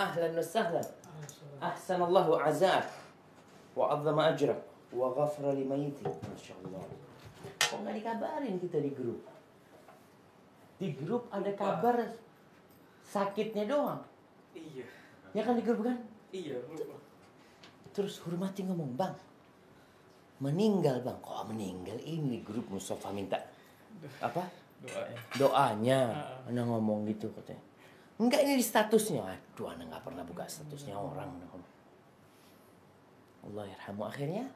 Ahlan wa sahlan. Ahsanallahu azab. Wa azama ajrak. Wa ghafra li mayitik. Masya Allah. Kok nggak dikabarin kita di grup? Di grup ada kabar sakitnya doang. Iya. Ya kan di grup kan? Iya. Terus Hurmati ngomong, bang, meninggal bang. Kok meninggal? Ini grup Mustafa minta apa? Doanya. Anak ngomong gitu katanya. Enggak, ini di statusnya. Aduh, anak nggak pernah buka statusnya orang. Allah yarhamu. Akhirnya?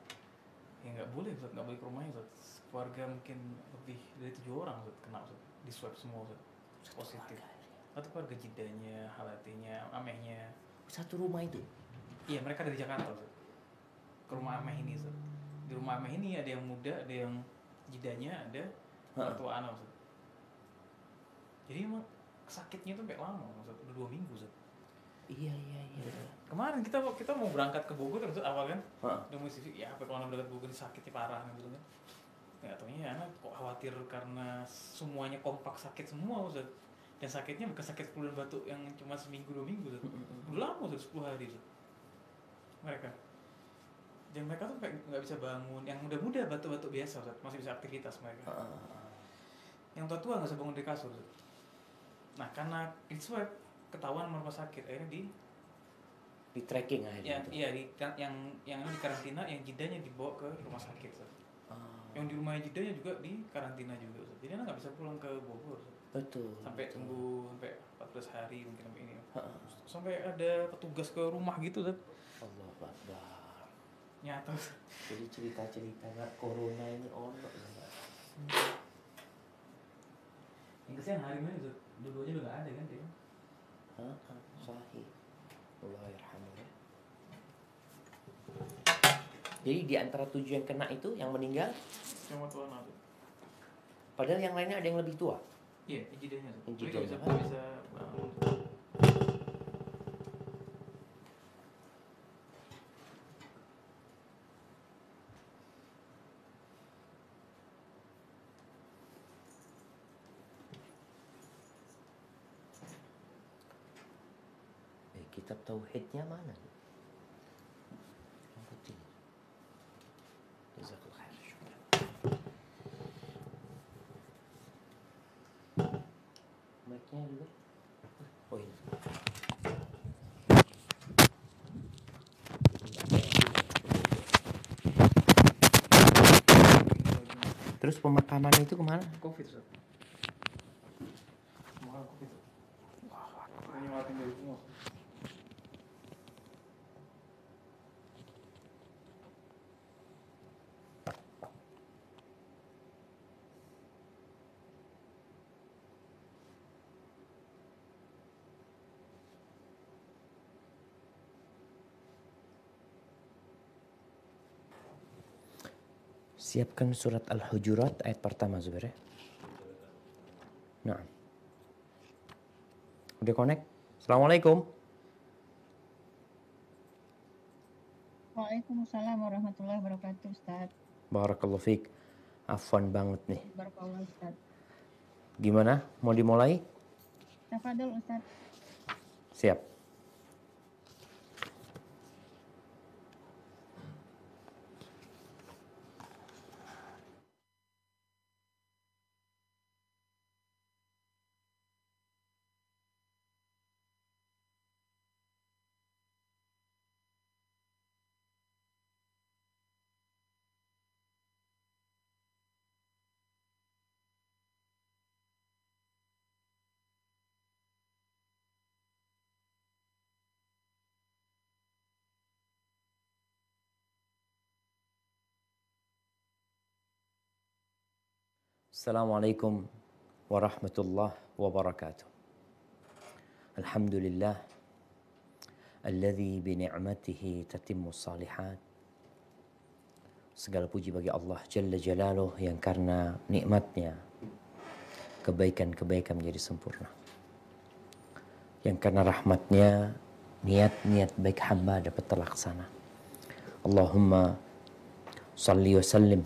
Ya nggak boleh, Ustaz. Nggak boleh ke rumahnya, Ustaz. Keluarga mungkin lebih dari 7 orang, Ustaz, kena, Ustaz. Di swab semua, Ustaz. Positif. Atau keluarga jidanya, halatinya, amehnya. Satu rumah itu? Iya, mereka dari Jakarta, Ustaz. Ke rumah ameh ini, Ustaz. Di rumah ameh ini ada yang muda, ada yang jidanya, ada mertua anak, Ustaz. Jadi emang sakitnya tuh sampai lama, Ustaz. Udah 2 minggu, Ustaz. Iya. Kemarin kita mau berangkat ke Bogor kan, Ustaz, awal kan? Udah mesti ya apa kalau berangkat ke Bogor sakitnya parah gitu kan. Nggak taunya anak kok khawatir karena semuanya kompak sakit semua, Ustaz. Dan sakitnya bukan sakit flu dan batuk yang cuma seminggu 2 minggu, Ustaz. Udah lama, Ustaz, 10 hari, Ustaz. Mereka. Dan mereka tuh nggak bisa bangun. Yang muda-muda batuk-batuk biasa, Ustaz. Masih bisa aktivitas mereka. Yang tua-tua nggak bisa bangun dari kasur, Ustaz. Nah, karena itu ketahuan rumah sakit, akhirnya di tracking akhirnya. Iya, yang ini di karantina, yang jidanya dibawa ke rumah sakit, Ustaz. Yang di rumahnya jidanya juga di karantina juga, Ustaz. Jadi anak nggak bisa pulang ke Bogor, Ustaz. Betul. Sampai tunggu sampai 14 hari mungkin sampai ini. Sampai ada petugas ke rumah gitu, Ustaz. Allah Akbar. Nyata, Ustaz. Jadi cerita-cerita corona ini ono. Yang kesian hari ini, Ustaz. Dua-duanya udah nggak ada kan dia. Sahih. Allah yarhamu. Jadi di antara 7 yang kena itu, yang meninggal yang tua anak. Padahal yang lainnya ada yang lebih tua. Iya, jidanya. Jidanya bisa bangun. Kitab tauhidnya mana? Yang putih. Jazakallahu khair. Syukran. Mic-nya juga. Oh ini. Terus pemakaman itu kemana? Covid, Ustaz. Mahal Covid. Ini mati dari semua. Siapkan surat Al-Hujurat ayat pertama, Zubair. Nah. Udah connect? Assalamualaikum. Waalaikumsalam warahmatullahi wabarakatuh, Ustaz. Barakallahu fiik. Afwan banget nih. Barakallahu, Ustaz. Gimana? Mau dimulai? Tafadhol, Ustaz. Siap. Assalamualaikum warahmatullahi wabarakatuh. Alhamdulillah alladzi bi ni'matihi tatimmu shalihat. Segala puji bagi Allah Jalla Jalaluh yang karena nikmatnya kebaikan-kebaikan menjadi sempurna. Yang karena rahmatnya niat-niat baik hamba dapat terlaksana. Allahumma salli wa sallim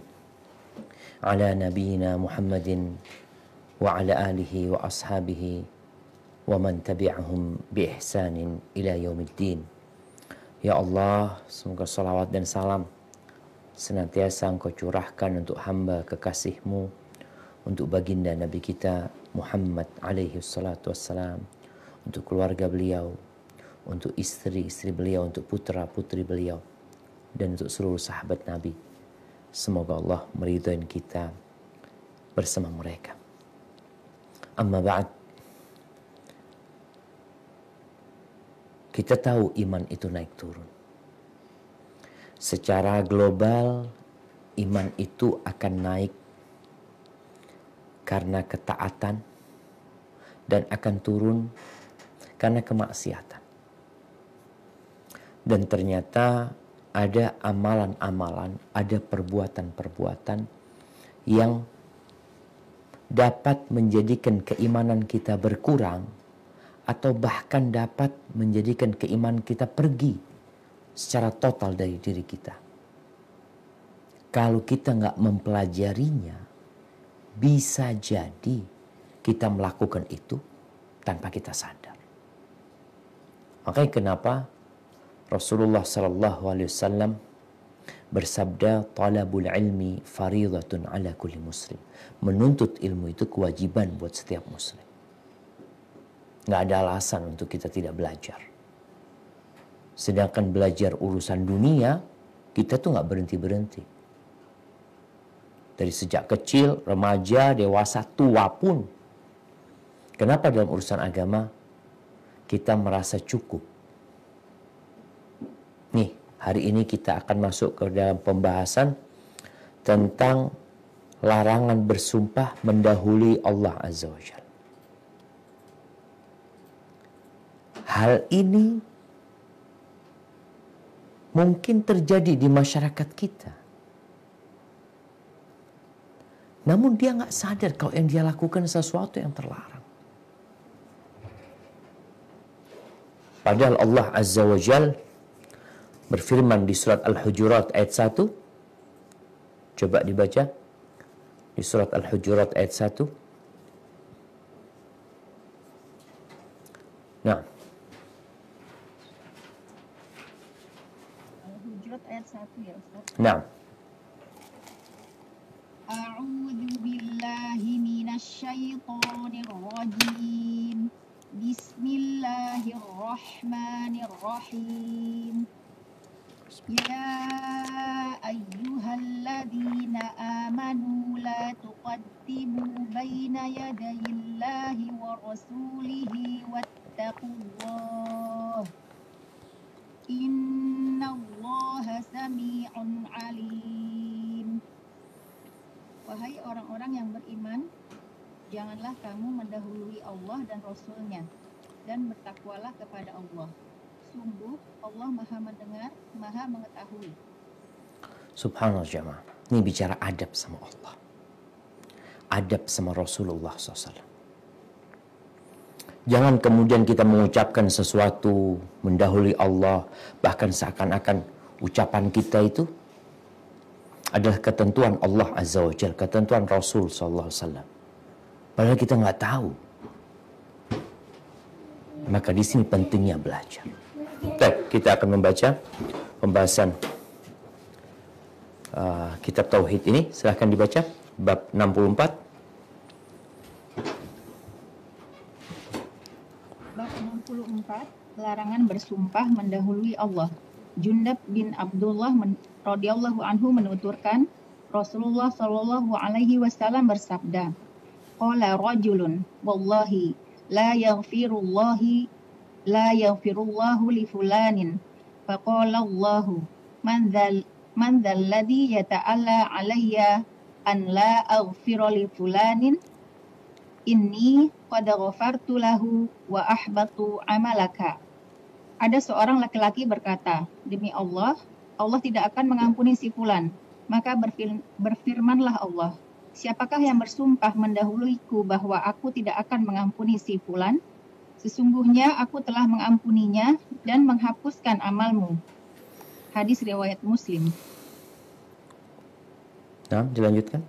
ala nabiyyina Muhammadin wa ala alihi wa ashabihi wa man tabi'ahum bi ihsanin ila yaumiddin. Ya Allah, semoga salawat dan salam senantiasa Engkau curahkan untuk hamba kekasih-Mu, untuk baginda Nabi kita Muhammad alaihi salatu wassalam, untuk keluarga beliau, untuk istri-istri beliau, untuk putra-putri beliau, dan untuk seluruh sahabat Nabi. Semoga Allah meridhai kita bersama mereka. Amma ba'd. Kita tahu iman itu naik turun. Secara global, iman itu akan naik karena ketaatan dan akan turun karena kemaksiatan. Dan ternyata ada amalan-amalan, ada perbuatan-perbuatan yang dapat menjadikan keimanan kita berkurang atau bahkan dapat menjadikan keimanan kita pergi secara total dari diri kita. Kalau kita nggak mempelajarinya, bisa jadi kita melakukan itu tanpa kita sadar. Makanya kenapa Rasulullah SAW bersabda, talabul ilmi faridatun ala kulli muslim. Menuntut ilmu itu kewajiban buat setiap muslim. Nggak ada alasan untuk kita tidak belajar. Sedangkan belajar urusan dunia, kita tuh nggak berhenti-berhenti. Dari sejak kecil, remaja, dewasa, tua pun. Kenapa dalam urusan agama kita merasa cukup? Nih, hari ini kita akan masuk ke dalam pembahasan tentang larangan bersumpah mendahului Allah Azza wa Jalla. Hal ini mungkin terjadi di masyarakat kita. Namun dia nggak sadar kalau yang dia lakukan sesuatu yang terlarang. Padahal Allah Azza wa Jalla berfirman di surat Al-Hujurat ayat 1. Coba dibaca. Di surat Al-Hujurat ayat 1. Nah. Al-Hujurat ayat 1 ya Ustaz. Nah. A'udzu billahi minasyaitonir rajim. Bismillahirrahmanirrahim. Ya ayyuhalladzina amanu la tuqaddimu baina yadayillahi wa rasulihi wattaqullah. Innallaha sami'un alim. Wahai orang-orang yang beriman, janganlah kamu mendahului Allah dan Rasul-Nya, dan bertakwalah kepada Allah. Sungguh Allah Maha mendengar, Maha mengetahui. Subhanallah jemaah. Ini bicara adab sama Allah. Adab sama Rasulullah SAW. Jangan kemudian kita mengucapkan sesuatu mendahului Allah, bahkan seakan-akan ucapan kita itu adalah ketentuan Allah Azza wa Jalla, ketentuan Rasul SAW. Padahal kita nggak tahu. Maka di sini pentingnya belajar. Baik, kita akan membaca pembahasan kitab Tauhid ini. Silahkan dibaca bab 64. Bab 64, larangan bersumpah mendahului Allah. Jundab bin Abdullah radhiyallahu anhu menuturkan, Rasulullah Shallallahu alaihi wasallam bersabda, qala rajulun wallahi la yaghfirullahu li fulanin. Faqala Allahu man dhal ladzi yata'alla alayya an la aghfira li fulanin inni qad ghafartu lahu wa ahbatu amalaka. Ada seorang laki-laki berkata, demi Allah, Allah tidak akan mengampuni si fulan. Maka berfirmanlah Allah, siapakah yang bersumpah mendahuluiku bahwa aku tidak akan mengampuni si fulan? Sesungguhnya aku telah mengampuninya dan menghapuskan amalmu. Hadis riwayat Muslim. Nah, dilanjutkan.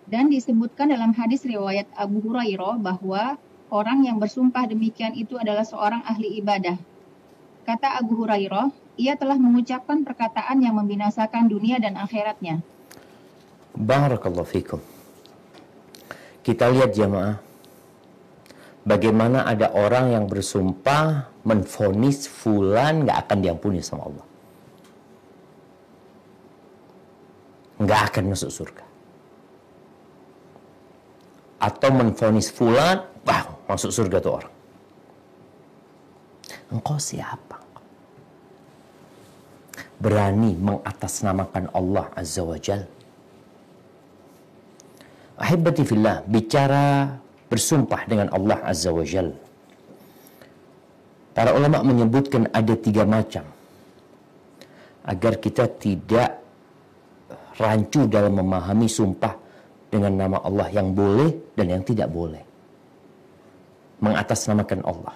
Dan disebutkan dalam hadis riwayat Abu Hurairah bahwa Orang yang bersumpah demikian itu adalah seorang ahli ibadah. Kata Abu Hurairah, ia telah mengucapkan perkataan yang membinasakan dunia dan akhiratnya. Barakallahu fikum. Kita lihat jamaah, bagaimana ada orang yang bersumpah menvonis fulan gak akan diampuni sama Allah, gak akan masuk surga. Atau menvonis fulan, wah, masuk surga tuh orang. Engkau siapa? Berani mengatasnamakan Allah Azza wa Jal. Ahibati fillah, bicara bersumpah dengan Allah Azza wa Jal. Para ulama menyebutkan ada 3 macam, agar kita tidak rancu dalam memahami sumpah dengan nama Allah yang boleh dan yang tidak boleh. Mengatasnamakan Allah.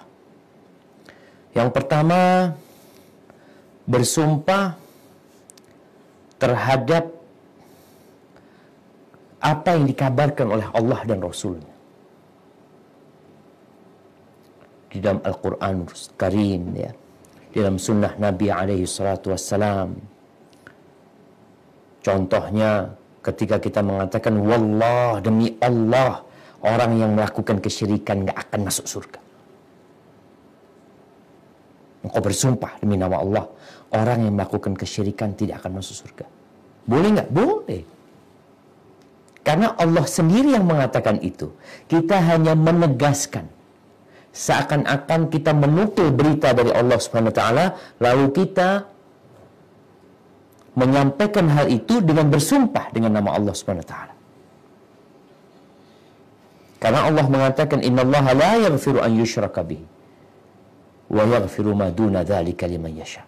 Yang pertama, bersumpah terhadap apa yang dikabarkan oleh Allah dan Rasulnya. Di dalam Al-Quran Karim, ya, di dalam sunnah Nabi alaihi salatu wassalam. Contohnya ketika kita mengatakan wallah, demi Allah, orang yang melakukan kesyirikan gak akan masuk surga. Engkau bersumpah demi nama Allah, orang yang melakukan kesyirikan tidak akan masuk surga. Boleh gak? Boleh. Karena Allah sendiri yang mengatakan itu. Kita hanya menegaskan. Seakan-akan kita menukil berita dari Allah Subhanahu wa taala, lalu kita menyampaikan hal itu dengan bersumpah dengan nama Allah Subhanahu wa taala. Karena Allah mengatakan innallaha la yaghfiru an yushraka bihi wa yaghfiru ma duna dzalika liman yasha.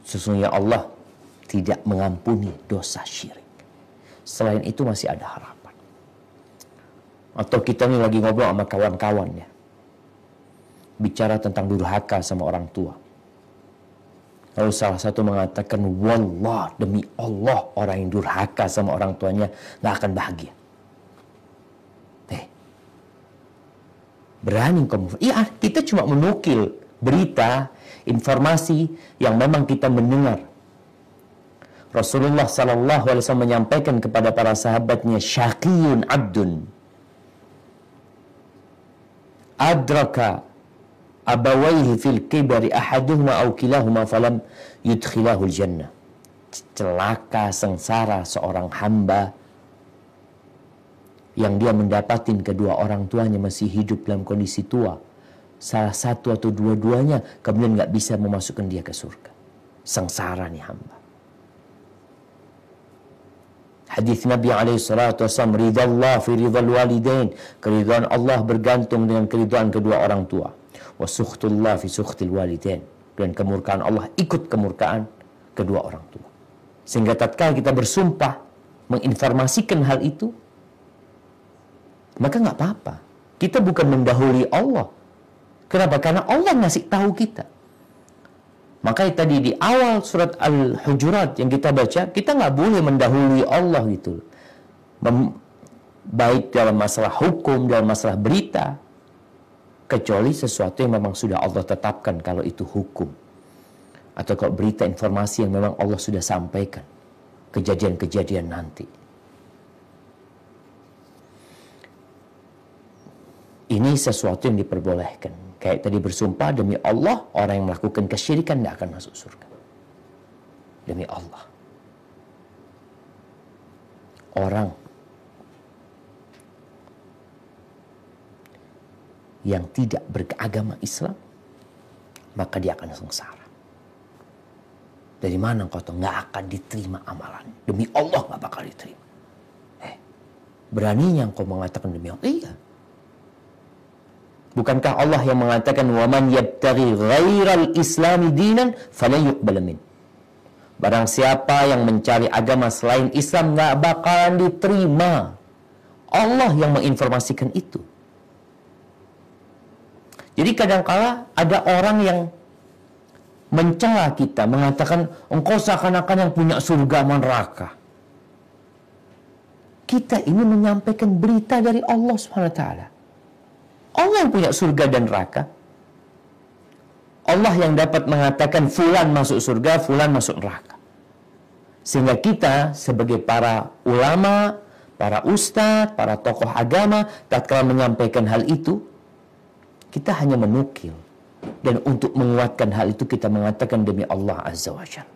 Sesungguhnya Allah tidak mengampuni dosa syirik. Selain itu masih ada harapan. Atau kita nih lagi ngobrol sama kawan-kawan ya, bicara tentang durhaka sama orang tua. Lalu salah satu mengatakan, wallah, demi Allah, orang yang durhaka sama orang tuanya gak akan bahagia. Berani kamu? Iya, kita cuma menukil berita, informasi yang memang kita mendengar. Rasulullah sallallahu alaihi wasallam menyampaikan kepada para sahabatnya, syaqiyun abdun adraka abawaihi fil kibari ahaduhuma aw kilahuma falam yudkhilahul jannah. Celaka, sengsara seorang hamba yang dia mendapatin kedua orang tuanya masih hidup dalam kondisi tua, salah satu atau dua-duanya kemudian gak bisa memasukkan dia ke surga. Sengsara nih hamba. Hadis Nabi SAW, ridallah fi ridal walidain, keridhaan Allah bergantung dengan keridhaan kedua orang tua. Wa sukhtullah fi sukhtil walidain, dan kemurkaan Allah ikut kemurkaan kedua orang tua. Sehingga tatkala kita bersumpah menginformasikan hal itu, maka nggak apa-apa. Kita bukan mendahului Allah. Kenapa? Karena Allah ngasih tahu kita. Makanya tadi di awal surat Al-Hujurat yang kita baca, kita nggak boleh mendahului Allah gitu. Baik dalam masalah hukum, dalam masalah berita, kecuali sesuatu yang memang sudah Allah tetapkan kalau itu hukum. Atau kalau berita informasi yang memang Allah sudah sampaikan, kejadian-kejadian nanti. Ini sesuatu yang diperbolehkan. Kayak tadi bersumpah demi Allah, orang yang melakukan kesyirikan tidak akan masuk surga. Demi Allah. Orang yang tidak beragama Islam, maka dia akan sengsara. Dari mana kau tahu? Nggak akan diterima amalannya. Demi Allah nggak bakal diterima. Beraninya kau mengatakan demi Allah? Iya. Bukankah Allah yang mengatakan waman yabtaghi ghairal islami dinan falan yuqbal min. Barang siapa yang mencari agama selain Islam nggak bakalan diterima. Allah yang menginformasikan itu. Jadi kadangkala ada orang yang mencela kita, mengatakan engkau seakan-akan yang punya surga neraka. kita ini menyampaikan berita dari Allah SWT. Allah yang punya surga dan neraka. Allah yang dapat mengatakan fulan masuk surga, fulan masuk neraka. Sehingga kita sebagai para ulama, para ustadz, para tokoh agama, tatkala menyampaikan hal itu, kita hanya menukil. Dan untuk menguatkan hal itu kita mengatakan demi Allah Azza wa Jalla.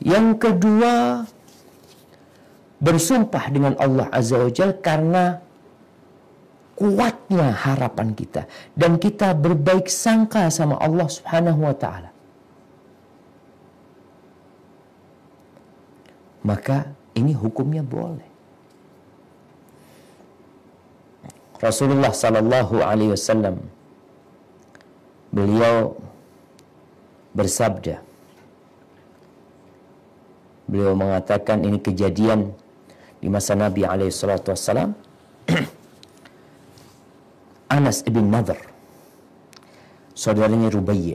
Yang kedua, bersumpah dengan Allah Azza wa Jalla karena kuatnya harapan kita. Dan kita berbaik sangka sama Allah Subhanahu wa Ta'ala. Maka ini hukumnya boleh. Rasulullah Sallallahu Alaihi Wasallam beliau bersabda, beliau mengatakan ini kejadian di masa Nabi Alaihi Wasallam. Anas ibn Nadhr, saudaranya Rubayyi.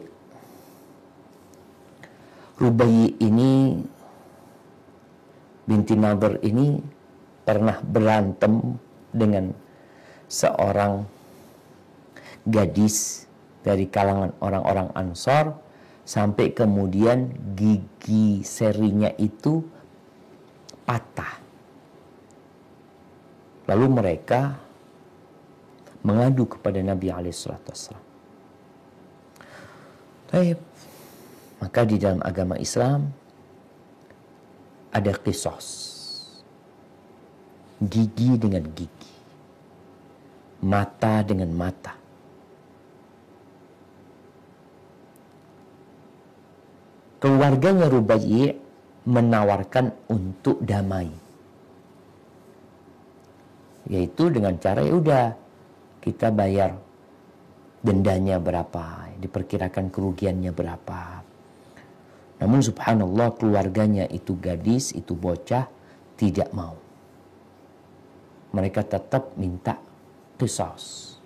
Rubayyi ini binti Nadhr ini pernah berantem dengan seorang gadis dari kalangan orang-orang Ansor, sampai kemudian gigi serinya itu patah. Lalu mereka mengadu kepada Nabi SAW. Maka di dalam agama Islam ada qisas, gigi dengan gigi, mata dengan mata. Keluarganya Rubayyi menawarkan untuk damai, yaitu dengan cara ya udah kita bayar dendanya berapa, diperkirakan kerugiannya berapa. Namun subhanallah keluarganya itu gadis, itu bocah tidak mau. Mereka tetap minta qisas.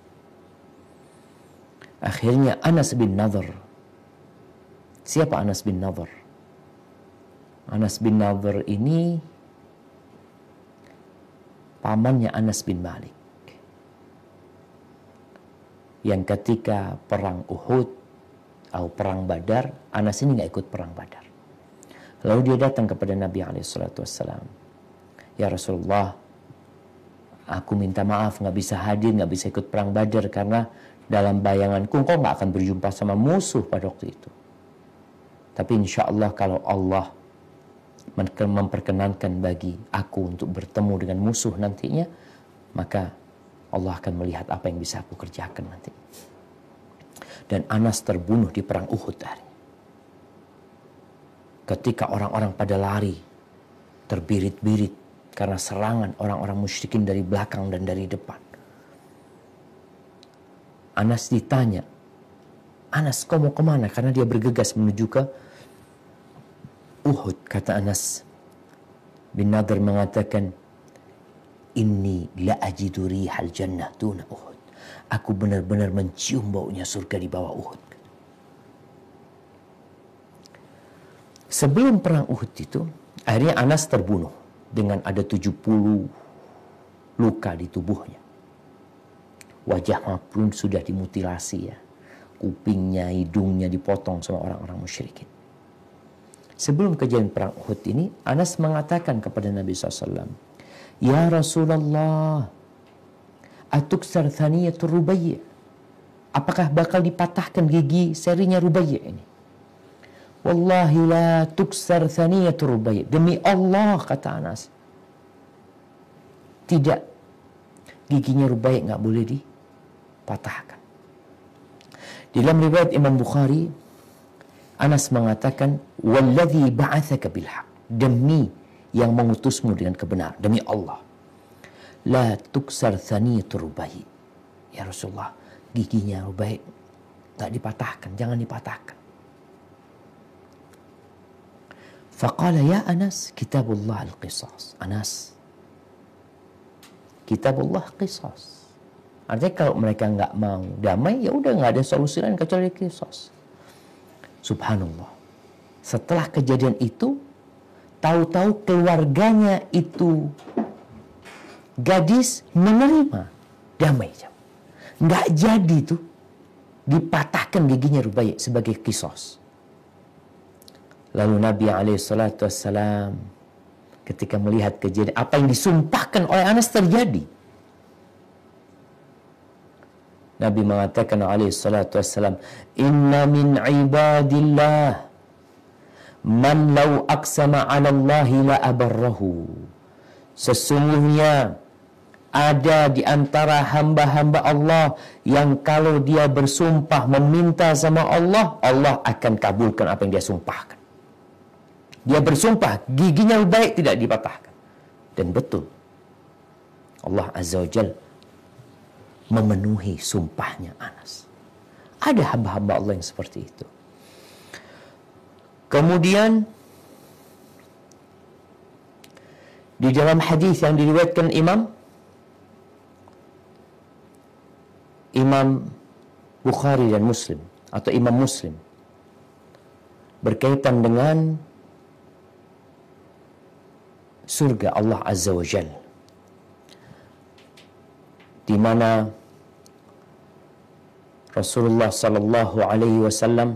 Akhirnya Anas bin Nadhr. Siapa Anas bin Nadhr? Anas bin Nadhr ini pamannya Anas bin Malik. Yang ketika perang Uhud atau perang Badar, Anas ini nggak ikut perang Badar. Lalu dia datang kepada Nabi SAW. Ya Rasulullah, aku minta maaf nggak bisa hadir, nggak bisa ikut perang Badar karena dalam bayanganku engkau nggak akan berjumpa sama musuh pada waktu itu. Tapi insya Allah kalau Allah memperkenankan bagi aku untuk bertemu dengan musuh nantinya, maka Allah akan melihat apa yang bisa aku kerjakan nanti. Dan Anas terbunuh di perang Uhud hari. Ketika orang-orang pada lari, terbirit-birit karena serangan orang-orang musyrikin dari belakang dan dari depan. Anas ditanya, Anas kau mau kemana? Karena dia bergegas menuju ke Uhud. Kata Anas bin Nadhr mengatakan, Inni la ajidu rihal jannah duna Uhud. Aku benar-benar mencium baunya surga di bawah Uhud. Sebelum perang Uhud itu, akhirnya Anas terbunuh dengan ada 70 luka di tubuhnya. Wajahnya pun sudah dimutilasi ya. Kupingnya, hidungnya dipotong sama orang-orang musyrikin. Sebelum kejadian perang Uhud ini, Anas mengatakan kepada Nabi SAW, Ya Rasulullah, atuksar thaniyatul Rubayyi. Apakah bakal dipatahkan gigi serinya Rubayyi ini? Wallahi la tuksar thaniyatul Rubayyi. Demi Allah, kata Anas, tidak, giginya Rubayyi nggak boleh dipatahkan. Di dalam riwayat Imam Bukhari, Anas mengatakan, Walladhi ba'athaka bilhaq. Demi yang mengutusmu dengan kebenaran, demi Allah, la tuksar thaniyatul Rubayyi. Ya Rasulullah, giginya Rubayyi tak dipatahkan, jangan dipatahkan. Faqala ya Anas, kitabullah al-qisas. Anas, kitabullah qisas. Artinya kalau mereka nggak mau damai, ya udah nggak ada solusi lain kecuali qisas. Subhanallah. Setelah kejadian itu, tahu-tahu keluarganya itu gadis menerima damai. Nggak jadi tuh dipatahkan giginya Rubaiyah sebagai kisos. Lalu Nabi SAW ketika melihat kejadian apa yang disumpahkan oleh Anas terjadi, Nabi mengatakan SAW, inna min ibadillah man law aqsama 'ala Allahi la abarrahu. Sesungguhnya ada di antara hamba-hamba Allah yang kalau dia bersumpah meminta sama Allah, Allah akan kabulkan apa yang dia sumpahkan. Dia bersumpah, giginya baik tidak dipatahkan. Dan betul, Allah Azza wa Jalla memenuhi sumpahnya Anas. Ada hamba-hamba Allah yang seperti itu. Kemudian di dalam hadis yang diriwayatkan Imam Bukhari dan Muslim atau Imam Muslim berkaitan dengan surga Allah Azza wa Jalla, di mana Rasulullah sallallahu alaihi wasallam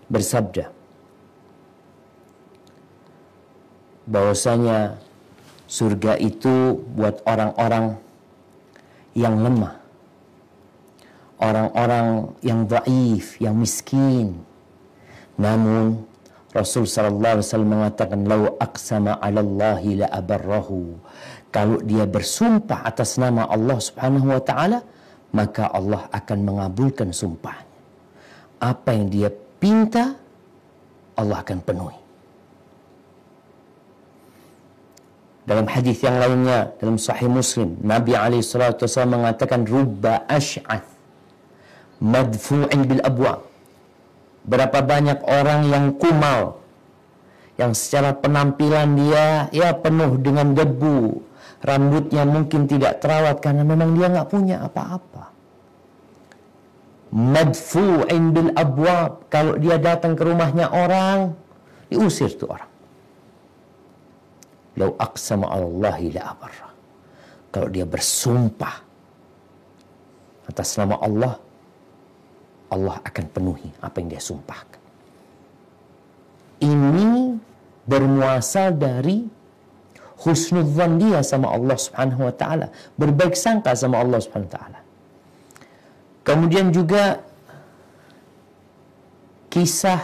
bersabda bahwasanya surga itu buat orang-orang yang lemah, orang-orang yang dhaif, yang miskin. Namun Rasul sallallahu alaihi wasallam mengatakan, "Lau aqsama 'ala Allahi la abarrahu." Kalau dia bersumpah atas nama Allah Subhanahu wa taala, maka Allah akan mengabulkan sumpahnya. Apa yang dia pinta, Allah akan penuhi. Dalam hadis yang lainnya, dalam Sahih Muslim, Nabi SAW mengatakan, "Rubba ash'ath madfu'in bil abwa." Berapa banyak orang yang kumal, yang secara penampilan dia penuh dengan debu, rambutnya mungkin tidak terawat karena memang dia nggak punya apa-apa. Madfu'in bil abwa, kalau dia datang ke rumahnya orang, diusir tuh orang. Lau aqsama 'ala Allahi la abarra. Kalau dia bersumpah atas nama Allah, Allah akan penuhi apa yang dia sumpahkan. Ini bermuasal dari husnudzan dia sama Allah Subhanahu wa taala, berbaik sangka sama Allah Subhanahu wa taala. Kemudian juga kisah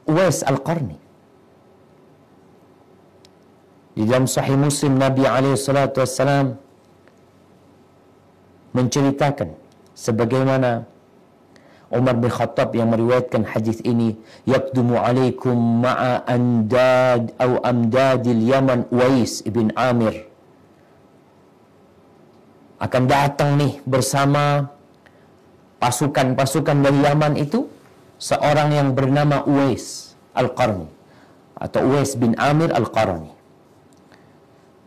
Uwais Al-Qarni. Di dalam Sahih Muslim, Nabi SAW menceritakan sebagaimana Umar bin Khattab yang meriwayatkan hadis ini, "Yaqdumu alaikum ma'a andad atau amdadil Yaman Uwais ibn Amir." Akan datang nih bersama pasukan-pasukan dari Yaman itu seorang yang bernama Uwais Al-Qarni atau Uwais bin Amir Al-Qarni.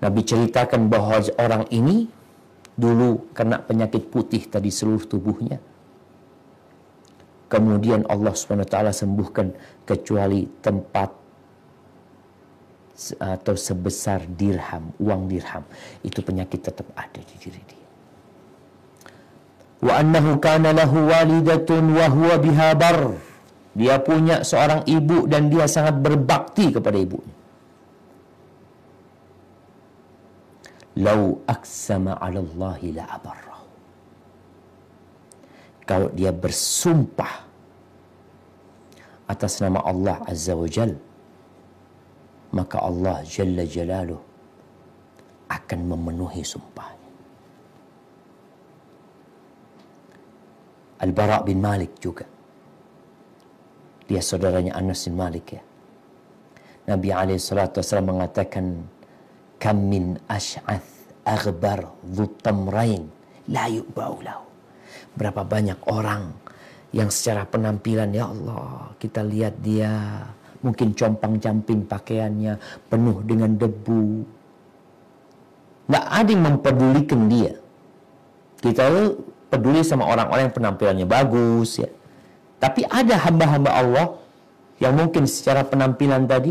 Nabi ceritakan bahwa orang ini dulu kena penyakit putih tadi seluruh tubuhnya. Kemudian Allah SWT sembuhkan kecuali tempat atau sebesar dirham, uang dirham. Itu penyakit tetap ada di diri dia. Wa annahu kana lahu walidatun wa huwa biha bar. Dia punya seorang ibu dan dia sangat berbakti kepada ibunya. Lau aqsama 'ala Allahi la abarrahu. Kalau dia bersumpah atas nama Allah Azza wa Jal, maka Allah Jalla Jalaluh akan memenuhi sumpahnya. Al-Bara' bin Malik juga, dia saudaranya Anas bin Malik ya. Nabi SAW mengatakan, "Kam min ash'ath aghbar dhu tamrain la yu'ba'u lahu." Berapa banyak orang yang secara penampilan, ya Allah, kita lihat dia mungkin compang-camping pakaiannya, penuh dengan debu. Nggak ada yang mempedulikan dia. Kita peduli sama orang-orang yang penampilannya bagus ya. Tapi ada hamba-hamba Allah yang mungkin secara penampilan tadi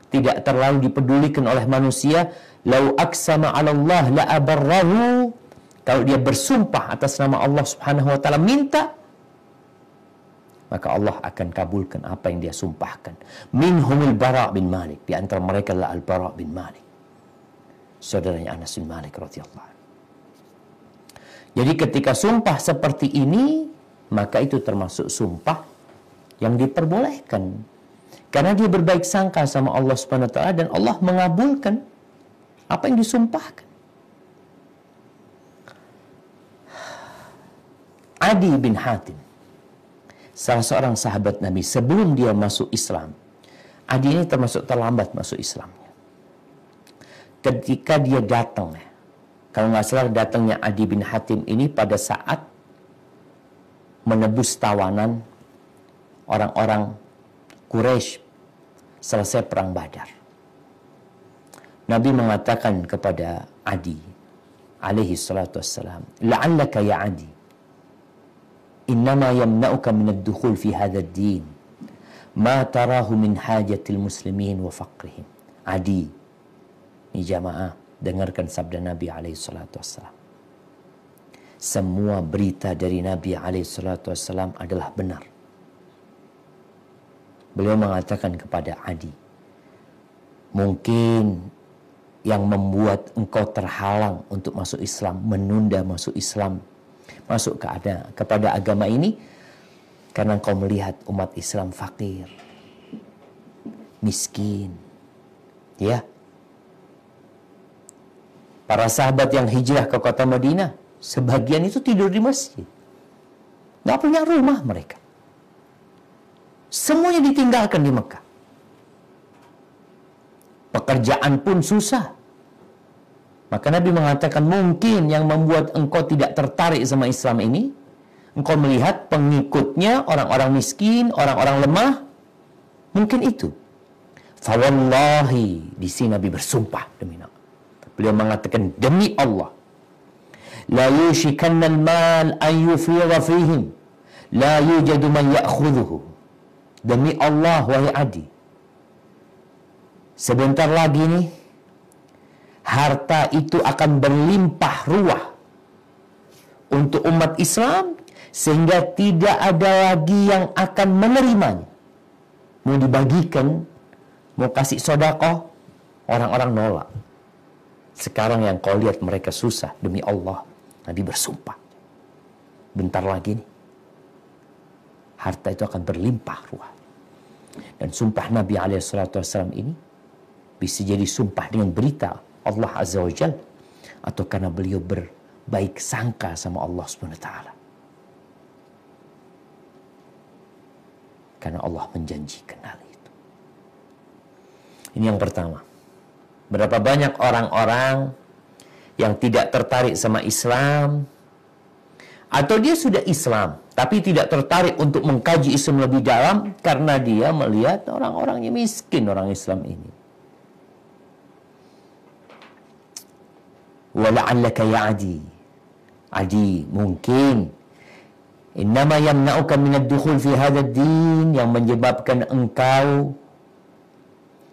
tidak terlalu dipedulikan oleh manusia. Lau aqsama 'ala Allah la abarrahu. Kalau dia bersumpah atas nama Allah Subhanahu wa taala minta, maka Allah akan kabulkan apa yang dia sumpahkan. Minhumul Bara' bin Malik, di antara mereka adalah Al-Bara' bin Malik, saudaranya Anas bin Malik radhiyallahu anhu. Jadi ketika sumpah seperti ini, maka itu termasuk sumpah yang diperbolehkan. Karena dia berbaik sangka sama Allah Subhanahu wa taala dan Allah mengabulkan apa yang disumpahkan. Adi bin Hatim, salah seorang sahabat Nabi, sebelum dia masuk Islam. Adi ini termasuk terlambat masuk Islamnya. Ketika dia datang, kalau nggak salah datangnya Adi bin Hatim ini pada saat menebus tawanan orang-orang Quraisy selesai perang Badar. Nabi mengatakan kepada Adi alaihi salatu wassalam, la'allaka ya Adi, innama yamna'uka min ad-dukhul fi hadha ad-din ma tarahu min hajatil muslimin wa faqrihim. Adi, ini jamaah, dengarkan sabda Nabi alaihi salatu wassalam. Semua berita dari Nabi alaihi salatu wassalam adalah benar. Beliau mengatakan kepada Adi, mungkin yang membuat engkau terhalang untuk masuk Islam, menunda masuk Islam, masuk kepada agama ini, karena engkau melihat umat Islam fakir, miskin. Ya. Para sahabat yang hijrah ke kota Madinah, sebagian itu tidur di masjid. Nggak punya rumah mereka. Semuanya ditinggalkan di Mekah. Pekerjaan pun susah. Maka Nabi mengatakan mungkin yang membuat engkau tidak tertarik sama Islam ini, engkau melihat pengikutnya orang-orang miskin, orang-orang lemah, mungkin itu. Fawallahi, di sini Nabi bersumpah demi Allah. Beliau mengatakan demi Allah, la yushikanna al-mal an yufidha fihim, la yujadu man ya'khudhuhu. Demi Allah, wahai Adi, sebentar lagi nih, harta itu akan berlimpah ruah untuk umat Islam, sehingga tidak ada lagi yang akan menerimanya. Mau dibagikan, mau kasih sedekah, orang-orang nolak. Sekarang yang kau lihat mereka susah, demi Allah, Nabi bersumpah. Bentar lagi nih, harta itu akan berlimpah ruah. Dan sumpah Nabi SAW ini bisa jadi sumpah dengan berita Allah Azza wa Jalla, atau karena beliau berbaik sangka sama Allah Subhanahu wa taala. Karena Allah menjanjikan hal itu. Ini yang pertama. Berapa banyak orang-orang yang tidak tertarik sama Islam, atau dia sudah Islam tapi tidak tertarik untuk mengkaji Islam lebih dalam karena dia melihat orang-orangnya miskin, orang Islam ini. Wala'allaka ya Adi. Adi, mungkin innama yamna'uka minad dukhul fi hadzal din, yang menyebabkan engkau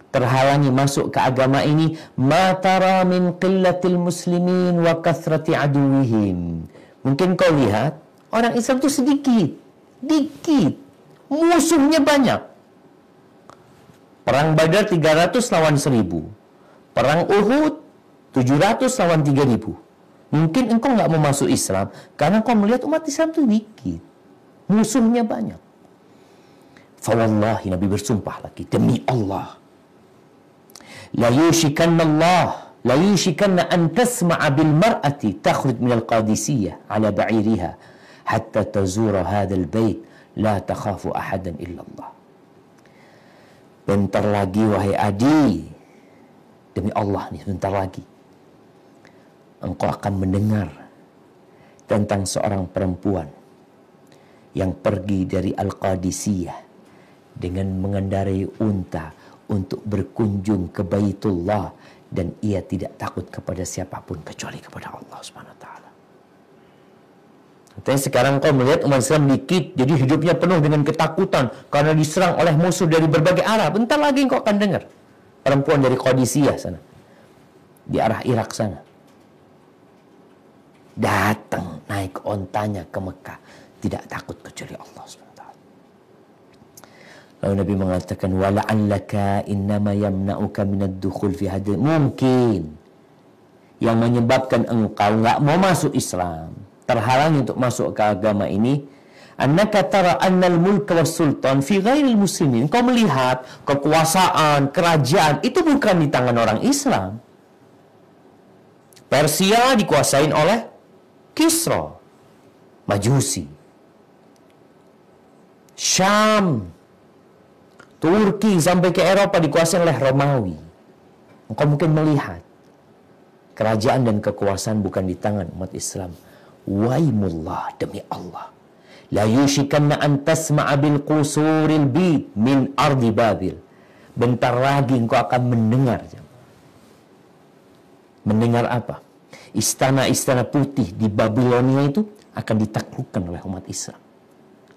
terhalangi masuk ke agama ini, ma tara min qillatil muslimin wa kathrati aduwihim. Mungkin kau lihat orang Islam itu sedikit, musuhnya banyak. Perang Badar 300 lawan 1000, perang Uhud 700 lawan 3000. Mungkin engkau nggak mau masuk Islam karena kau melihat umat Islam itu dikit, musuhnya banyak. Fawallahi, Nabi bersumpah lagi, demi Allah, la yushikanna an tasma'a bil mar'ati takhruj min al-Qadisiyah ala ba'iriha hatta tazura hadzal bait la takhafu ahadan illa Allah. Bentar lagi wahai Adi, demi Allah nih, bentar lagi engkau akan mendengar tentang seorang perempuan yang pergi dari Al-Qadisiyah dengan mengendarai unta untuk berkunjung ke Baitullah, dan ia tidak takut kepada siapapun kecuali kepada Allah Subhanahu wa taala. Tapi sekarang kau melihat umat Islam dikit, jadi hidupnya penuh dengan ketakutan karena diserang oleh musuh dari berbagai arah. Bentar lagi kau akan dengar perempuan dari Qadisiyah sana, di arah Irak sana, datang naik ontanya ke Mekah, tidak takut kecuali Allah SWT. Lalu Nabi mengatakan, wala'allaka innama yamna'uka minad dukhul fi hadil. Mungkin yang menyebabkan engkau nggak mau masuk Islam, terhalang untuk masuk ke agama ini, annaka tara annal mulka was sultan fi ghairil muslimin. Kau melihat kekuasaan, kerajaan itu bukan di tangan orang Islam. Persia dikuasain oleh Kisra, Majusi. Syam, Turki sampai ke Eropa dikuasai oleh Romawi. Engkau mungkin melihat kerajaan dan kekuasaan bukan di tangan umat Islam. Waimullah, demi Allah, la yushikanna an tasma'a bil qusuril bid min ardi Babil. Bentar lagi engkau akan mendengar. Mendengar apa? Istana-istana putih di Babilonia itu akan ditaklukkan oleh umat Islam,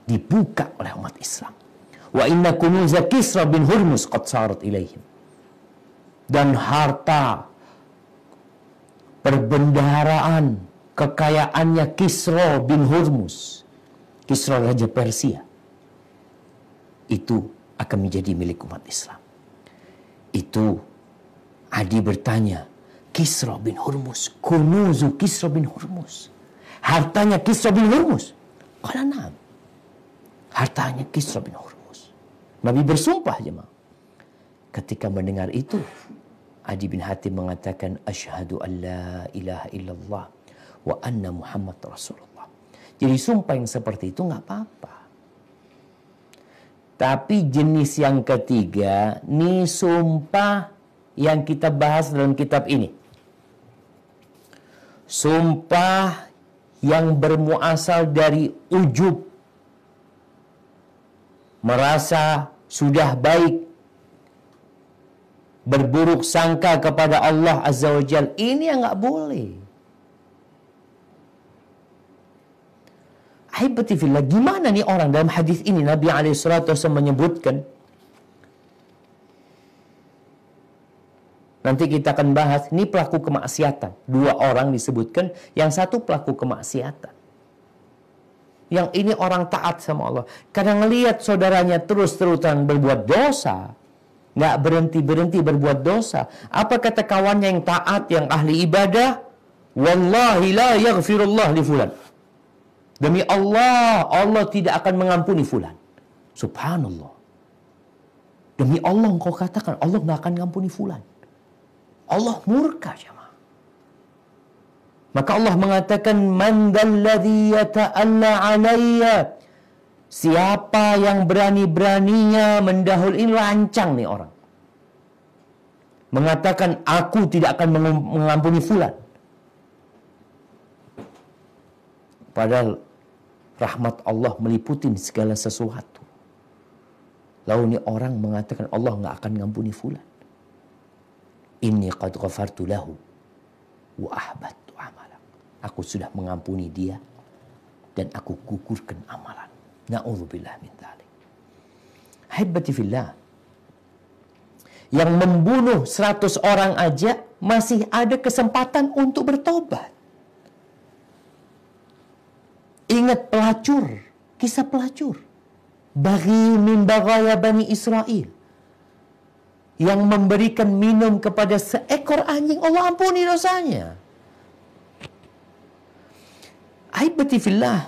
dibuka oleh umat Islam. Wa inna kunuza Kisra bin Hurmuz qad sarat ilaihim. Dan harta perbendaharaan kekayaannya Kisra bin Hurmuz, Kisra Raja Persia, itu akan menjadi milik umat Islam. Itu Adi bertanya, Kisra bin Hurmuz, kunuzu Kisra bin Hurmuz, hartanya Kisra bin Hurmuz. Qala na'am, hartanya Kisra bin Hurmuz. Nabi bersumpah jemaah. Ketika mendengar itu, Adi bin Hatim mengatakan, asyhadu an la ilaha illallah wa anna Muhammad Rasulullah. Jadi sumpah yang seperti itu nggak apa-apa. Tapi jenis yang ketiga, ini sumpah yang kita bahas dalam kitab ini. Sumpah yang bermuasal dari ujub, merasa sudah baik, berburuk sangka kepada Allah Azza wa Jal. Ini yang nggak boleh. Ahibati fillah, gimana nih orang dalam hadis ini? Nabi SAW menyebutkan, nanti kita akan bahas, ini pelaku kemaksiatan. Dua orang disebutkan, yang satu pelaku kemaksiatan. Yang ini orang taat sama Allah. Kadang ngelihat saudaranya terus-terusan berbuat dosa, nggak berhenti-berhenti berbuat dosa. Apa kata kawannya yang taat, yang ahli ibadah? Wallahi la yaghfirullah li fulan. Demi Allah, Allah tidak akan mengampuni fulan. Subhanallah. Demi Allah engkau katakan, Allah nggak akan mengampuni fulan. Allah murka jemaah. Maka Allah mengatakan, man dzalladzi yata'alla 'alayya. Siapa yang berani-beraninya mendahului, ini lancang nih orang. Mengatakan aku tidak akan mengampuni fulan. Padahal rahmat Allah meliputi segala sesuatu. Lalu ini orang mengatakan Allah nggak akan mengampuni fulan. Inni qad ghafartu lahu wa ahbattu amalan. Aku sudah mengampuni dia dan aku gugurkan amalan. Na'udzubillah min dzalik. Haibati fillah. Yang membunuh 100 orang aja masih ada kesempatan untuk bertobat. Ingat pelacur, kisah pelacur. Baghi min baghaya Bani Israel. Yang memberikan minum kepada seekor anjing, Allah ampuni dosanya. Ahibati fillah,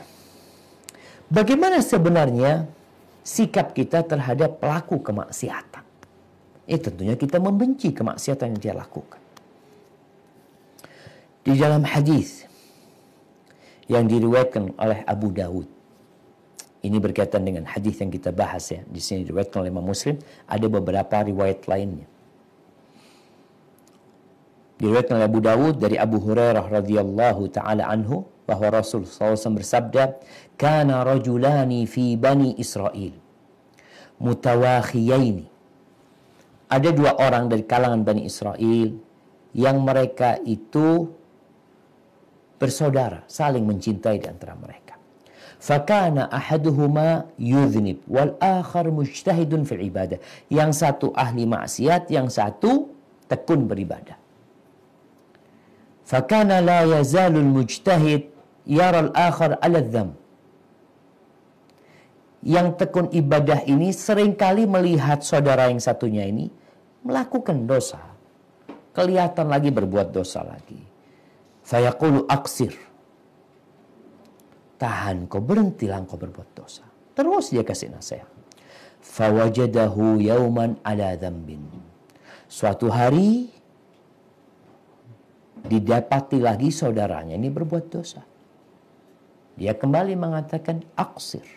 bagaimana sebenarnya sikap kita terhadap pelaku kemaksiatan? Tentunya kita membenci kemaksiatan yang dia lakukan. Di dalam hadis yang diriwayatkan oleh Abu Dawud, ini berkaitan dengan hadis yang kita bahas ya. Di sini diriwayatkan oleh Imam Muslim, ada beberapa riwayat lainnya. Diriwayatkan oleh Abu Dawud dari Abu Hurairah radhiyallahu taala anhu bahwa Rasul SAW bersabda, "Kana rajulani fi Bani Israel mutawakhiyaini." Ada dua orang dari kalangan Bani Israel yang mereka itu bersaudara, saling mencintai di antara mereka. Fakana ahaduhuma yudhnib wal akhar mujtahidun fil ibadah. Yang satu ahli maksiat, yang satu tekun beribadah. Fakana la yazalul mujtahid yara al-akhar ala dzam. Yang tekun ibadah ini seringkali melihat saudara yang satunya ini melakukan dosa. Kelihatan lagi berbuat dosa lagi. Fayaqulu aksir. Tahan kau, berhentilah kau berbuat dosa. Terus dia kasih nasihat. Fawajadahu yauman ala dzambin. Suatu hari didapati lagi saudaranya ini berbuat dosa. Dia kembali mengatakan aksir.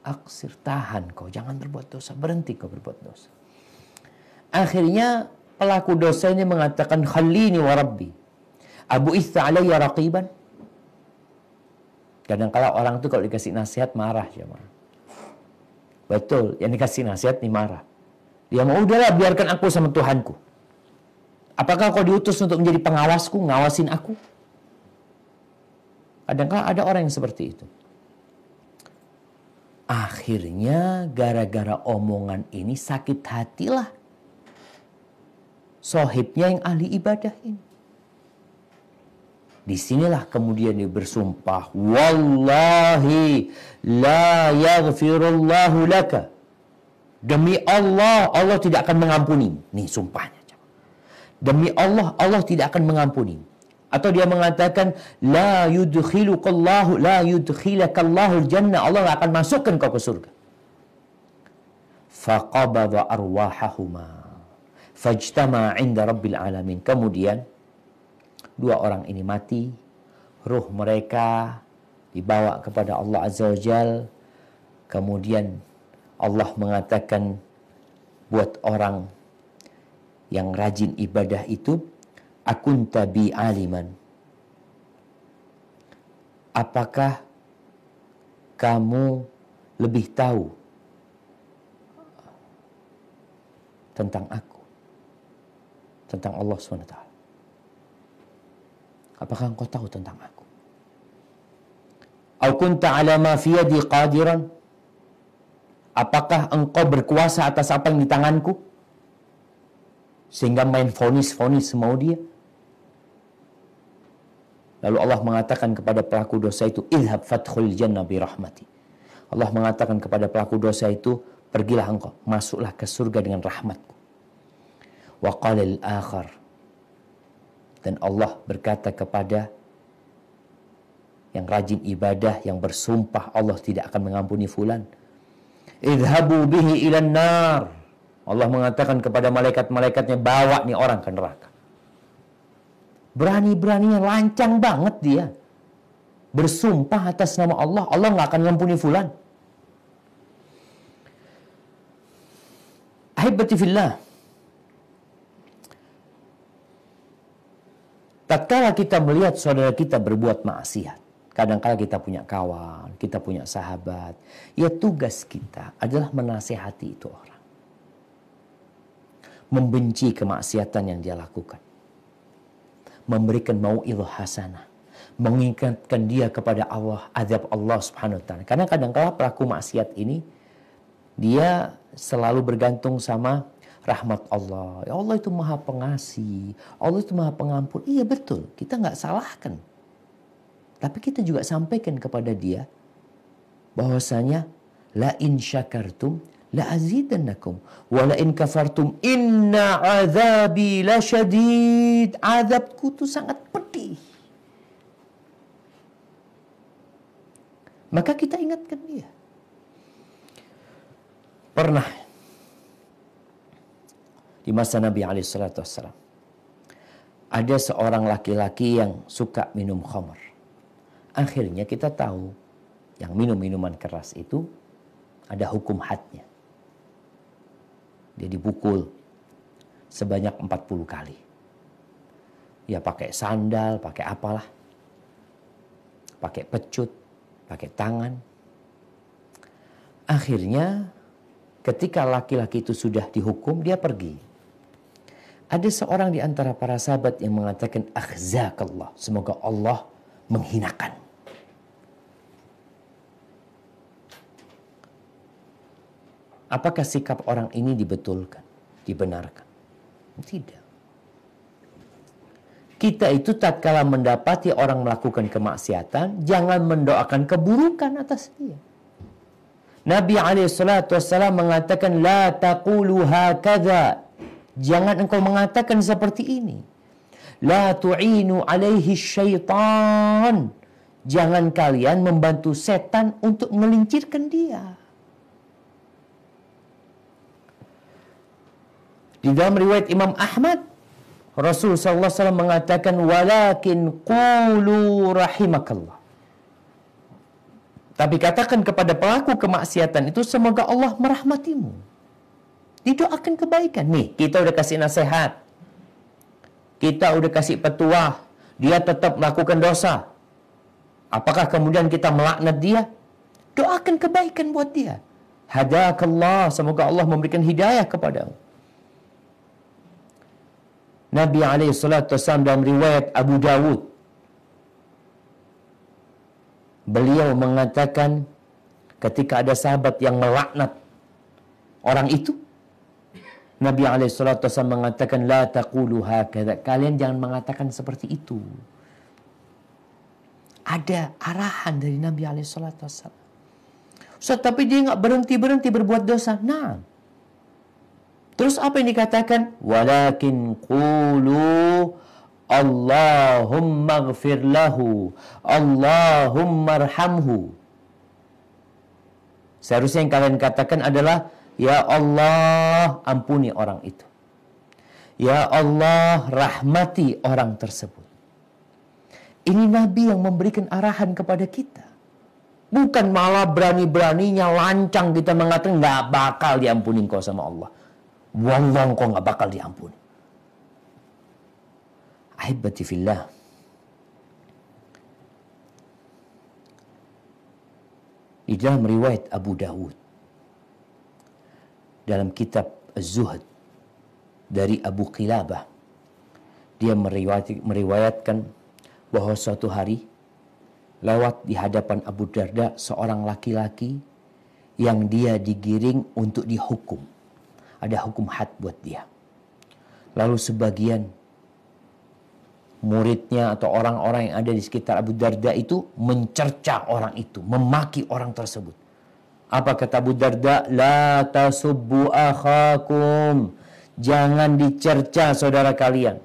Aksir, tahan kau, jangan berbuat dosa, berhenti kau berbuat dosa. Akhirnya pelaku dosa ini mengatakan khalini wa rabbi abu itha alayya raqiban. Kadang-kala orang itu kalau dikasih nasihat marah ya, betul, yang dikasih nasihat nih marah. Dia mau, udahlah biarkan aku sama Tuhanku. Apakah kau diutus untuk menjadi pengawasku, ngawasin aku? Kadang-kala ada orang yang seperti itu. Akhirnya gara-gara omongan ini sakit hatilah sohibnya yang ahli ibadah ini. Disinilah kemudian dia bersumpah, wallahi la yaghfirullahu laka. Demi Allah, Allah tidak akan mengampuni. Nih sumpahnya. Demi Allah, Allah tidak akan mengampuni. Atau dia mengatakan, la yudkhilakallahu jannah. Allah tidak akan masukkan kau ke surga. Faqabadha arwahahuma fajtama 'inda rabbil alamin. Kemudian dua orang ini mati, ruh mereka dibawa kepada Allah Azza wa Jal. Kemudian Allah mengatakan buat orang yang rajin ibadah itu, akunta bi aliman. Apakah kamu lebih tahu tentang aku, tentang Allah SWT? Apakah engkau tahu tentang aku? Au kunta ala ma fi yadi qadiran? Apakah engkau berkuasa atas apa yang di tanganku? Sehingga main vonis-vonis semau dia. Lalu Allah mengatakan kepada pelaku dosa itu, idhab fadkhul jannah bi rahmati. Allah mengatakan kepada pelaku dosa itu, pergilah engkau, masuklah ke surga dengan rahmatku. Wa qala al-akhar. Dan Allah berkata kepada yang rajin ibadah, yang bersumpah Allah tidak akan mengampuni fulan, idhabu bihi ilan nar. Allah mengatakan kepada malaikat-malaikatnya, bawa nih orang ke neraka. Berani-beraninya, lancang banget dia. Bersumpah atas nama Allah, Allah nggak akan mengampuni fulan. Ahibati fillah. Tatkala kita melihat saudara kita berbuat maksiat, kadang-kala kita punya kawan, kita punya sahabat, ya tugas kita adalah menasihati itu orang. Membenci kemaksiatan yang dia lakukan. Memberikan mau'idhah hasanah. Mengingatkan dia kepada Allah, azab Allah Subhanahu wa ta'ala. Karena kadang-kala pelaku maksiat ini, dia selalu bergantung sama rahmat Allah. Ya Allah itu maha pengasih. Allah itu maha pengampun. Iya betul, kita nggak salahkan. Tapi kita juga sampaikan kepada dia bahwasanya la in syakartum la azidannakum wa la in kafartum inna azabi lasyadid. Azabku itu sangat pedih. Maka kita ingatkan dia. Pernah di masa Nabi SAW, ada seorang laki-laki yang suka minum khamr. Akhirnya kita tahu, yang minum minuman keras itu ada hukum hadnya. Dia dipukul sebanyak 40 kali. Ya pakai sandal, pakai apalah. Pakai pecut, pakai tangan. Akhirnya ketika laki-laki itu sudah dihukum, dia pergi. Ada seorang di antara para sahabat yang mengatakan, akhzakallah, semoga Allah menghinakan. apakah sikap orang ini dibetulkan, dibenarkan? Tidak. Kita itu tatkala mendapati orang melakukan kemaksiatan, jangan mendoakan keburukan atas dia. Nabi SAW mengatakan, la taqulu hakadha. Jangan engkau mengatakan seperti ini. La tu'inu alaihi syaitan. Jangan kalian membantu setan untuk melincirkan dia. Di dalam riwayat Imam Ahmad, Rasul SAW mengatakan, walakin qulu rahimakallah. Tapi katakan kepada pelaku kemaksiatan itu, semoga Allah merahmatimu. Didoakan kebaikan. Nih, kita udah kasih nasihat. Kita udah kasih petuah. Dia tetap melakukan dosa. Apakah kemudian kita melaknat dia? Doakan kebaikan buat dia. Hadakallah, semoga Allah memberikan hidayah kepadamu. Nabi SAW dalam riwayat Abu Dawud, beliau mengatakan ketika ada sahabat yang melaknat orang itu, Nabi SAW mengatakan, la taqulu hakadha. Kalian jangan mengatakan seperti itu. Ada arahan dari Nabi SAW. Ustaz, tapi dia nggak berhenti berbuat dosa. Nah, terus apa yang dikatakan? Walakin qulu Allahumma ghfir lahu, Allahumma arhamhu. Seharusnya yang kalian katakan adalah, ya Allah, ampuni orang itu. Ya Allah, rahmati orang tersebut. Ini Nabi yang memberikan arahan kepada kita. Bukan malah berani-beraninya lancang kita mengatakan, nggak bakal diampuni kau sama Allah. Wong kok nggak bakal diampuni. Ahibati fillah. Di dalam riwayat Abu Dawud, dalam kitab Az-Zuhd dari Abu Qilabah, dia meriwayatkan bahwa suatu hari lewat di hadapan Abu Darda seorang laki-laki yang dia digiring untuk dihukum. Ada hukum had buat dia. Lalu sebagian muridnya atau orang-orang yang ada di sekitar Abu Darda itu mencerca orang itu, memaki orang tersebut. Apa kata Abu Darda? La tasubbu akhakum. Jangan dicerca saudara kalian.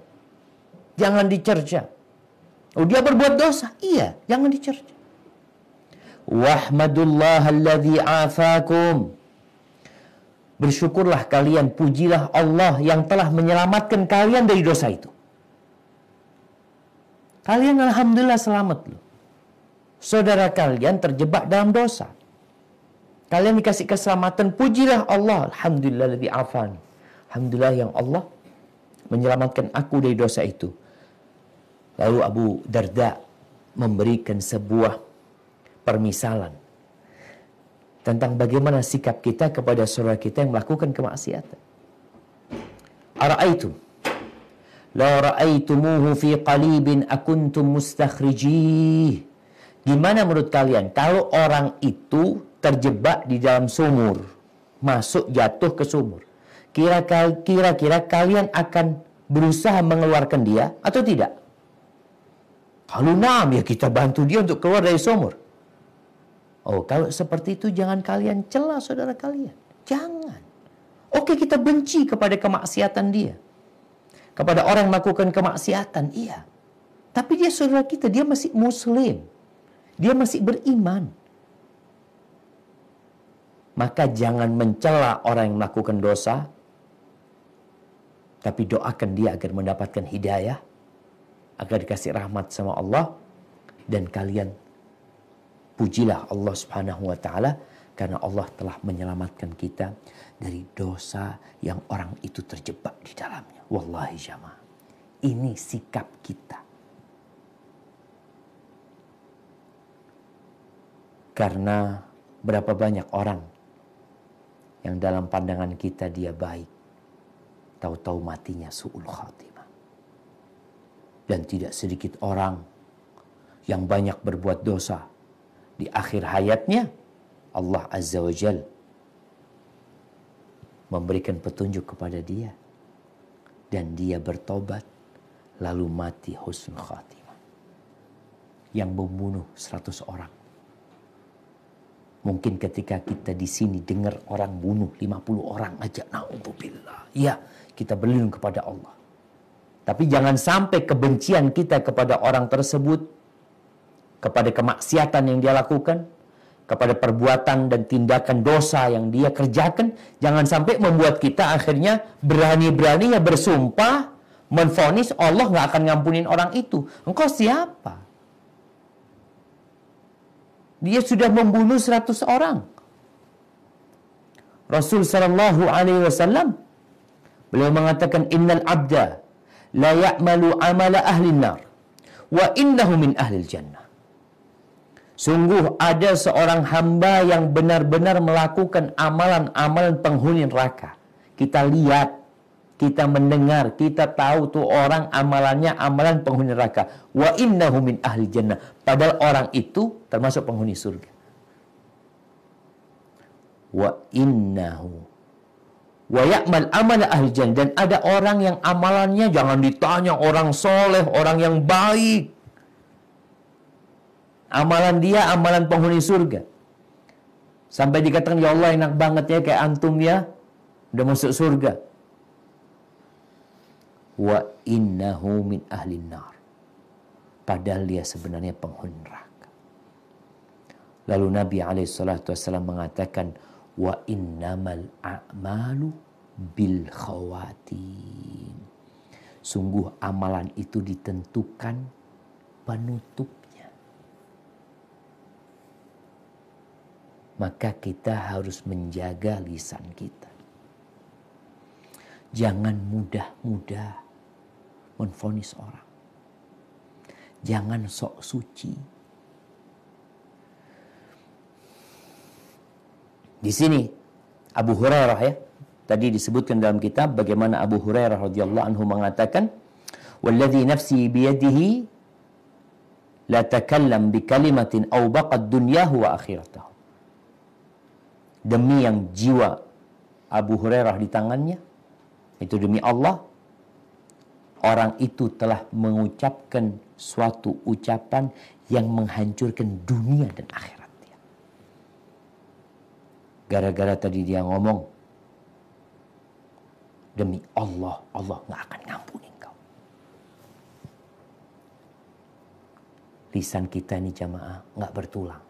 Jangan dicerca. Oh, dia berbuat dosa. Iya, jangan dicerca. Wahmadullah alladhi afakum. Bersyukurlah kalian, pujilah Allah yang telah menyelamatkan kalian dari dosa itu. Kalian alhamdulillah selamat loh. Saudara kalian terjebak dalam dosa. Kalian dikasih keselamatan, pujilah Allah. Alhamdulillah alladzi afani. Alhamdulillah yang Allah menyelamatkan aku dari dosa itu. Lalu Abu Darda memberikan sebuah permisalan tentang bagaimana sikap kita kepada saudara kita yang melakukan kemaksiatan. Ara'aitum la ra'aitumuhu fi qalibin akuntum mustakhrijih. Gimana menurut kalian kalau orang itu terjebak di dalam sumur, masuk jatuh ke sumur? Kira-kira kalian akan berusaha mengeluarkan dia atau tidak? Kalau naam, ya kita bantu dia untuk keluar dari sumur. Oh, kalau seperti itu jangan kalian cela saudara kalian. Jangan. Oke, kita benci kepada kemaksiatan dia. Kepada orang yang melakukan kemaksiatan, iya. Tapi dia saudara kita, dia masih muslim. Dia masih beriman. Maka jangan mencela orang yang melakukan dosa. Tapi doakan dia agar mendapatkan hidayah. Agar dikasih rahmat sama Allah. Dan kalian pujilah Allah Subhanahu wa ta'ala karena Allah telah menyelamatkan kita dari dosa yang orang itu terjebak di dalamnya. Wallahi jamaah, ini sikap kita. Karena berapa banyak orang yang dalam pandangan kita dia baik, tahu-tahu matinya su'ul khatimah. Dan tidak sedikit orang yang banyak berbuat dosa, di akhir hayatnya Allah Azza wa Jal memberikan petunjuk kepada dia, dan dia bertobat lalu mati husnul khatimah. Yang membunuh 100 orang. Mungkin ketika kita di sini dengar orang bunuh 50 orang aja, naudzubillah, ya, kita berlindung kepada Allah. Tapi jangan sampai kebencian kita kepada orang tersebut, kepada kemaksiatan yang dia lakukan, kepada perbuatan dan tindakan dosa yang dia kerjakan, jangan sampai membuat kita akhirnya berani-beraninya bersumpah, menvonis Allah nggak akan ngampunin orang itu. Engkau siapa? Dia sudah membunuh 100 orang. Rasul sallallahu alaihi wasallam beliau mengatakan, innal abda la ya'malu amala ahli nar wa innahu min ahli jannah. Sungguh ada seorang hamba yang benar-benar melakukan amalan-amalan penghuni neraka. Kita lihat, kita mendengar, kita tahu tuh orang amalannya amalan penghuni neraka. Wa innahu min ahli jannah. Padahal orang itu termasuk penghuni surga. Wa innahu wa ya'mal amala ahli jannah. Dan ada orang yang amalannya, jangan ditanya, orang soleh, orang yang baik. Amalan dia amalan penghuni surga. Sampai dikatakan, ya Allah enak banget ya kayak antum ya, udah masuk surga. Wa innahu min ahli nar. Padahal dia sebenarnya penghuni neraka. Lalu Nabi SAW mengatakan, wa innamal a'malu bil khawatim. Sungguh amalan itu ditentukan penutupnya. Maka kita harus menjaga lisan kita. Jangan mudah-mudah menvonis orang. Jangan sok suci. Di sini Abu Hurairah ya, tadi disebutkan dalam kitab bagaimana Abu Hurairah radhiyallahu anhu mengatakan, "Walladzi nafsi biyadihi la takallam bi kalimatin aw baqad dunyahu wa akhiratahu." Demi yang jiwa Abu Hurairah di tangannya, itu demi Allah, orang itu telah mengucapkan suatu ucapan yang menghancurkan dunia dan akhirat dia. Gara-gara tadi dia ngomong, demi Allah, Allah nggak akan ngampuni kau. Lisan kita ini jamaah nggak bertulang.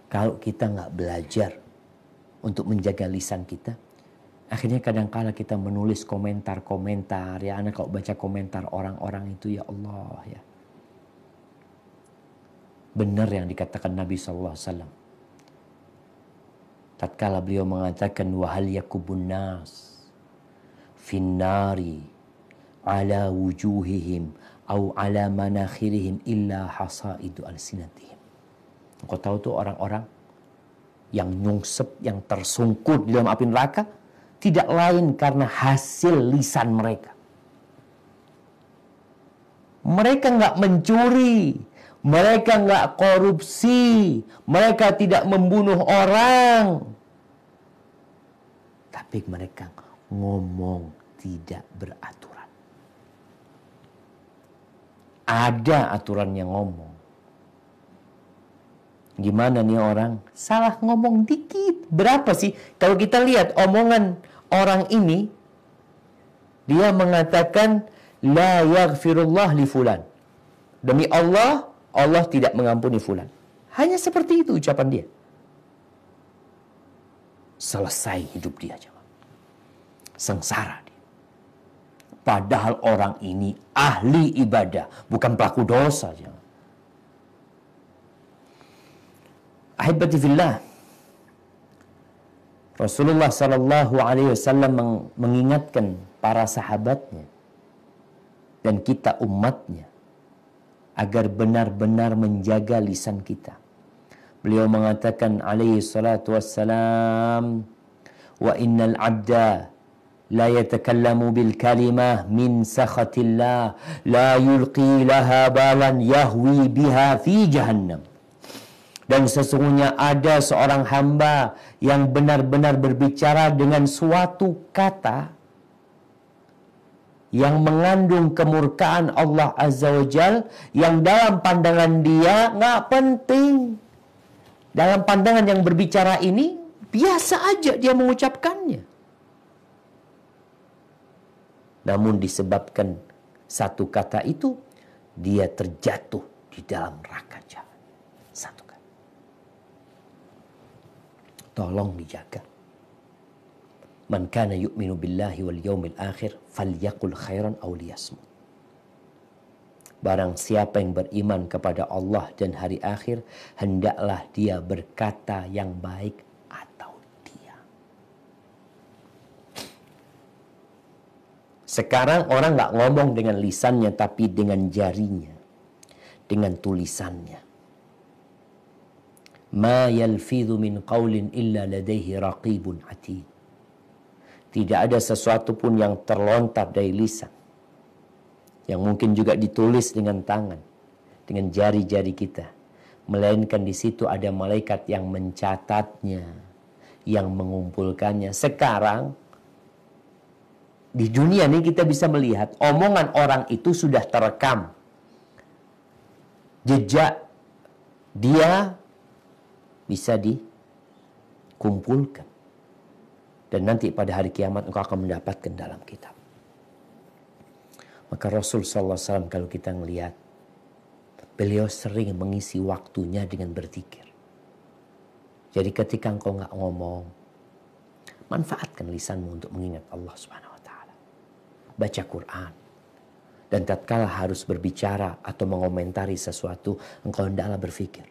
Kalau kita nggak belajar untuk menjaga lisan kita, akhirnya kadang-kala kita menulis komentar-komentar. Ya, anak kalau baca komentar orang-orang itu, ya Allah ya. Benar yang dikatakan Nabi SAW. Tatkala beliau mengatakan, wahal yakubun nas finnari ala wujuhihim au ala manakhirihim illa hasaidu alsinatihim. Kau tahu tuh orang-orang yang nyungsep, yang tersungkur di dalam api neraka, tidak lain karena hasil lisan mereka. Mereka nggak mencuri, mereka nggak korupsi, mereka tidak membunuh orang. Tapi mereka ngomong tidak beraturan. Ada aturannya ngomong. Gimana nih orang? Salah ngomong dikit. Berapa sih? Kalau kita lihat omongan orang ini, dia mengatakan, la yaghfirullah li fulan. Demi Allah, Allah tidak mengampuni fulan. Hanya seperti itu ucapan dia. Selesai hidup dia. Sengsara dia. Padahal orang ini ahli ibadah, bukan pelaku dosa. Ahibati fillah, Rasulullah sallallahu alaihi wasallam mengingatkan para sahabatnya dan kita umatnya agar benar-benar menjaga lisan kita. Beliau mengatakan alaihi salatu wassalam, wa innal abda la yatakallamu bil kalimah min sakhatillah la yulqi laha balan yahwi biha fi jahannam. Dan sesungguhnya ada seorang hamba yang benar-benar berbicara dengan suatu kata yang mengandung kemurkaan Allah Azza wa Jal, yang dalam pandangan dia nggak penting. Dalam pandangan yang berbicara ini, biasa aja dia mengucapkannya. Namun disebabkan satu kata itu, dia terjatuh di dalam neraka jahanam. Satu kata. Tolong dijaga. Man kana yu'minu billahi wal yawmil akhir falyaqul khairan aw liyasmut. Barang siapa yang beriman kepada Allah dan hari akhir, hendaklah dia berkata yang baik atau diam. Sekarang orang nggak ngomong dengan lisannya, tapi dengan jarinya, dengan tulisannya. Ma yalfidhu min qawlin illa ladaihi raqibun atid. Tidak ada sesuatu pun yang terlontar dari lisan, yang mungkin juga ditulis dengan tangan, dengan jari-jari kita, melainkan di situ ada malaikat yang mencatatnya, yang mengumpulkannya. Sekarang di dunia ini kita bisa melihat omongan orang itu sudah terekam, jejak dia bisa dikumpulkan. Dan nanti pada hari kiamat engkau akan mendapatkan dalam kitab. Maka Rasul SAW kalau kita melihat, beliau sering mengisi waktunya dengan berzikir. Jadi ketika engkau nggak ngomong, manfaatkan lisanmu untuk mengingat Allah Subhanahu Wa Taala. Baca Quran. Dan tatkala harus berbicara atau mengomentari sesuatu, engkau hendaklah berpikir,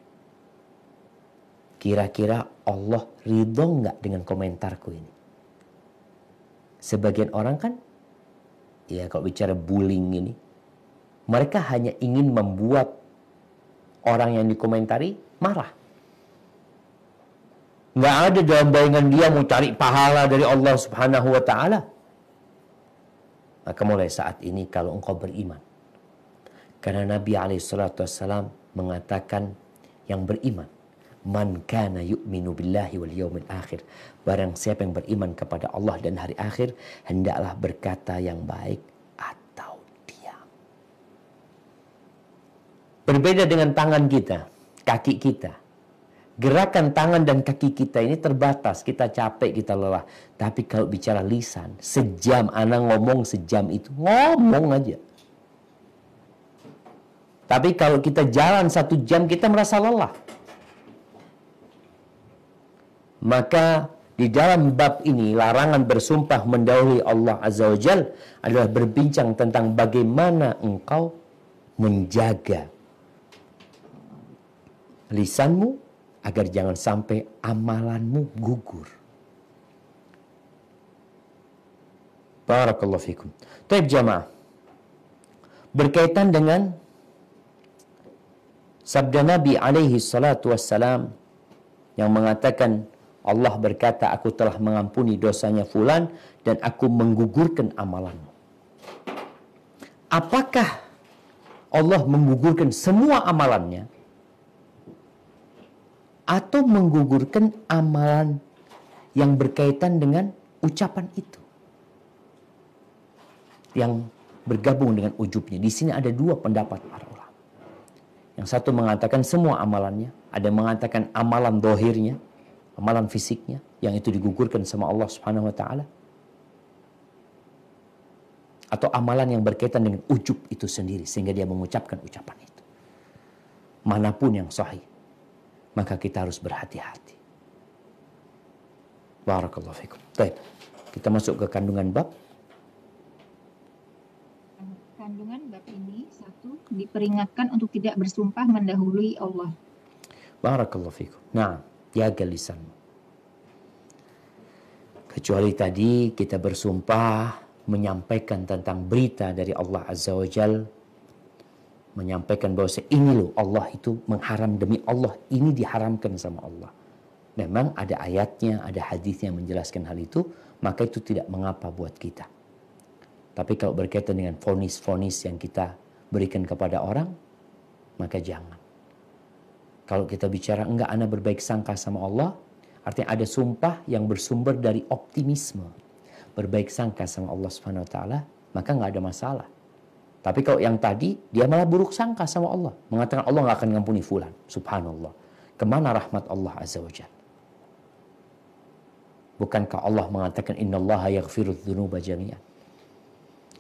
kira-kira Allah ridho nggak dengan komentarku ini? Sebagian orang kan, ya kalau bicara bullying ini, mereka hanya ingin membuat orang yang dikomentari marah. Nggak ada dalam bayangan dia mau cari pahala dari Allah Subhanahu Wa Taala. Maka mulai saat ini kalau engkau beriman, karena Nabi SAW mengatakan yang beriman, man kana yu'minu billahi wal yawmil akhir. Barang siapa yang beriman kepada Allah dan hari akhir, hendaklah berkata yang baik atau diam. Berbeda dengan tangan kita, kaki kita. Gerakan tangan dan kaki kita ini terbatas. Kita capek, kita lelah. Tapi kalau bicara lisan, sejam anak ngomong sejam itu, ngomong aja. Tapi kalau kita jalan 1 jam, kita merasa lelah. Maka di dalam bab ini larangan bersumpah mendahului Allah Azza wa Jal adalah berbincang tentang bagaimana engkau menjaga lisanmu agar jangan sampai amalanmu gugur. Barakallahu fikum. Taib jamaah. Berkaitan dengan sabda Nabi alaihi salatu wassalam yang mengatakan, Allah berkata, aku telah mengampuni dosanya fulan dan aku menggugurkan amalanmu. Apakah Allah menggugurkan semua amalannya? Atau menggugurkan amalan yang berkaitan dengan ucapan itu? Yang bergabung dengan ujubnya. Di sini ada 2 pendapat para ulama. Yang satu mengatakan semua amalannya. Ada yang mengatakan amalan dohirnya, amalan fisiknya, yang itu digugurkan sama Allah Subhanahu Wa Taala. Atau amalan yang berkaitan dengan ujub itu sendiri, sehingga dia mengucapkan ucapan itu. Manapun yang sahih, maka kita harus berhati-hati. Barakallahu fikum. Baik, kita masuk ke kandungan bab. Kandungan bab ini, 1, diperingatkan untuk tidak bersumpah mendahului Allah. Barakallahu fikum. Nah, jaga lisanmu. Kecuali tadi kita bersumpah menyampaikan tentang berita dari Allah Azza wa Jal, menyampaikan bahwa ini loh Allah itu mengharam, demi Allah ini diharamkan sama Allah. Memang ada ayatnya, ada hadisnya yang menjelaskan hal itu, maka itu tidak mengapa buat kita. Tapi kalau berkaitan dengan vonis-vonis yang kita berikan kepada orang, maka jangan. Kalau kita bicara enggak ana berbaik sangka sama Allah, artinya ada sumpah yang bersumber dari optimisme. Berbaik sangka sama Allah Subhanahu wa taala, maka enggak ada masalah. Tapi kalau yang tadi, dia malah buruk sangka sama Allah. Mengatakan Allah nggak akan ngampuni fulan. Subhanallah. Kemana rahmat Allah Azza wa Jalla? Bukankah Allah mengatakan innallaha yaghfirudz dzunuba jami'an?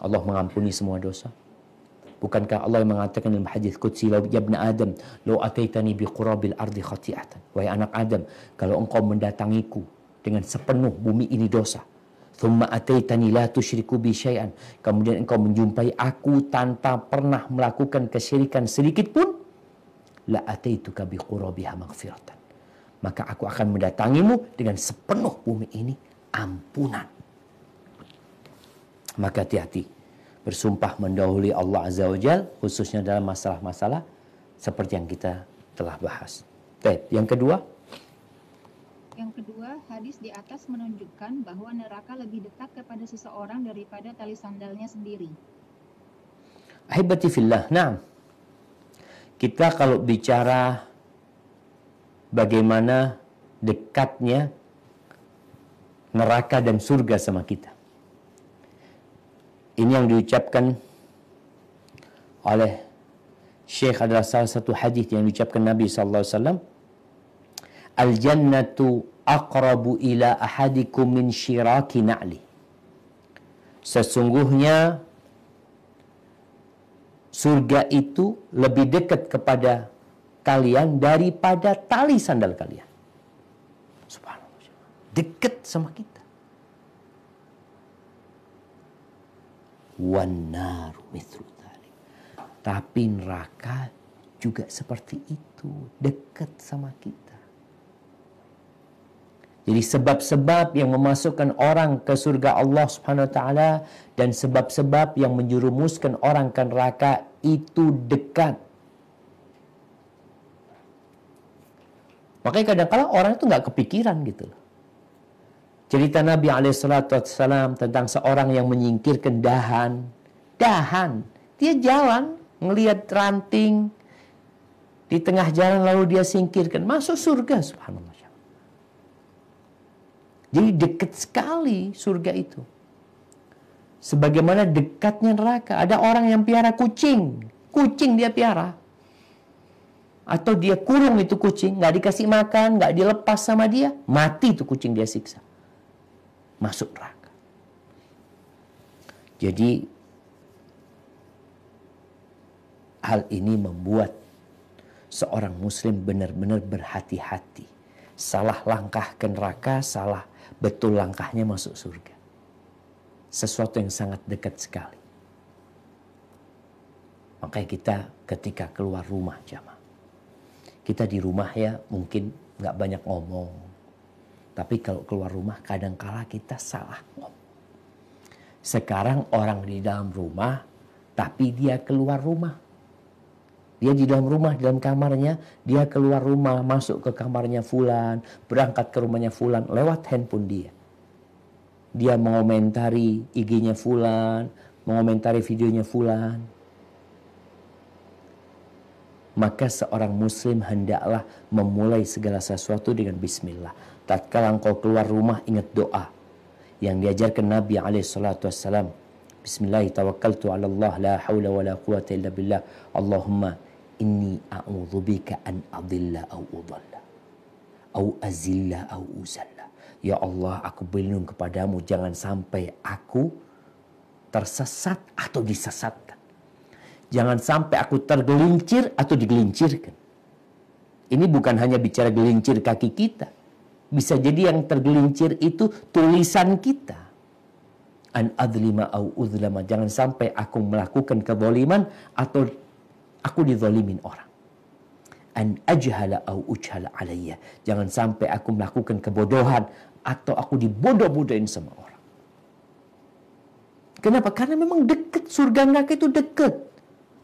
Allah mengampuni semua dosa. Bukankah Allah yang mengatakan dalam hadis qudsi, "Ya ibn Adam, law ataitani biqurabil ardi khati'atan." Wahai anak Adam, kalau engkau mendatangiku dengan sepenuh bumi ini dosa, thumma ataitani la tusyriku bi syai'an, kemudian engkau menjumpai aku tanpa pernah melakukan kesyirikan sedikit pun, la ataituka bi qurabiha maghfiratan, maka aku akan mendatangimu dengan sepenuh bumi ini ampunan. Maka hati-hati bersumpah mendahului Allah Azza wa Jalla, khususnya dalam masalah-masalah seperti yang kita telah bahas. Yang kedua, hadis di atas menunjukkan bahwa neraka lebih dekat kepada seseorang daripada tali sandalnya sendiri. Ahibati fillah, nah, kita kalau bicara bagaimana dekatnya neraka dan surga sama kita, ini yang diucapkan oleh Syekh adalah salah satu hadis yang diucapkan Nabi SAW. Al-jannatu aqrabu ila ahadikum min syiraki na'li. Sesungguhnya surga itu lebih dekat kepada kalian daripada tali sandal kalian. Subhanallah. Dekat sama kita. Wan naru mithlu dzalik. Tapi neraka juga seperti itu, dekat sama kita. Jadi sebab-sebab yang memasukkan orang ke surga Allah Subhanahu wa taala dan sebab-sebab yang menjerumuskan orang ke neraka itu dekat. Makanya kadang-kadang orang itu nggak kepikiran gitu loh. Cerita Nabi SAW tentang seorang yang menyingkirkan dahan. Dia jalan, ngelihat ranting di tengah jalan lalu dia singkirkan. Masuk surga, subhanallah. Jadi dekat sekali surga itu. Sebagaimana dekatnya neraka. Ada orang yang piara kucing. Kucing dia piara. Atau dia kurung itu kucing. Nggak dikasih makan, nggak dilepas sama dia. Mati itu kucing dia siksa. Masuk neraka. Jadi hal ini membuat seorang muslim benar-benar berhati-hati. Salah langkah ke neraka, salah betul langkahnya masuk surga. Sesuatu yang sangat dekat sekali. Makanya kita ketika keluar rumah jamaah. Kita di rumah ya mungkin nggak banyak ngomong. Tapi kalau keluar rumah kadangkala kita salah ngomong. Sekarang orang di dalam rumah tapi dia keluar rumah. Dia di dalam rumah, di dalam kamarnya, dia keluar rumah, masuk ke kamarnya fulan, berangkat ke rumahnya fulan, lewat handphone dia. Dia mengomentari IG-nya fulan, mengomentari videonya fulan. Maka seorang muslim hendaklah memulai segala sesuatu dengan bismillah. Tatkala engkau keluar rumah, ingat doa yang diajarkan Nabi SAW. Bismillah, tawakkaltu ala Allah, la hawla wa la quwata illa billah. Allahumma inni a'udzubika an adilla au udalla au azilla au uzalla. Ya Allah, aku berlindung kepadamu jangan sampai aku tersesat atau disesatkan. Jangan sampai aku tergelincir atau digelincirkan. Ini bukan hanya bicara gelincir kaki kita. Bisa jadi yang tergelincir itu tulisan kita. An adlima au udlama. Jangan sampai aku melakukan kezaliman atau aku dizalimin orang. An ajhala au ujhala alayya. Jangan sampai aku melakukan kebodohan atau aku dibodoh-bodohin sama orang. Kenapa? Karena memang dekat, surga neraka itu dekat.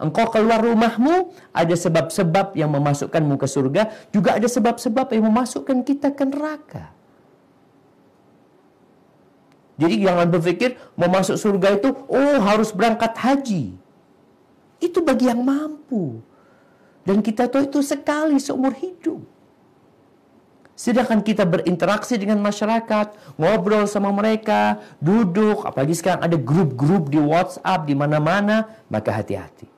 Engkau keluar rumahmu, ada sebab-sebab yang memasukkanmu ke surga, juga ada sebab-sebab yang memasukkan kita ke neraka. Jadi jangan berpikir mau masuk surga itu, oh harus berangkat haji. Itu bagi yang mampu. Dan kita tahu itu sekali seumur hidup. Sedangkan kita berinteraksi dengan masyarakat, ngobrol sama mereka, duduk, apalagi sekarang ada grup-grup di WhatsApp, di mana-mana, maka hati-hati.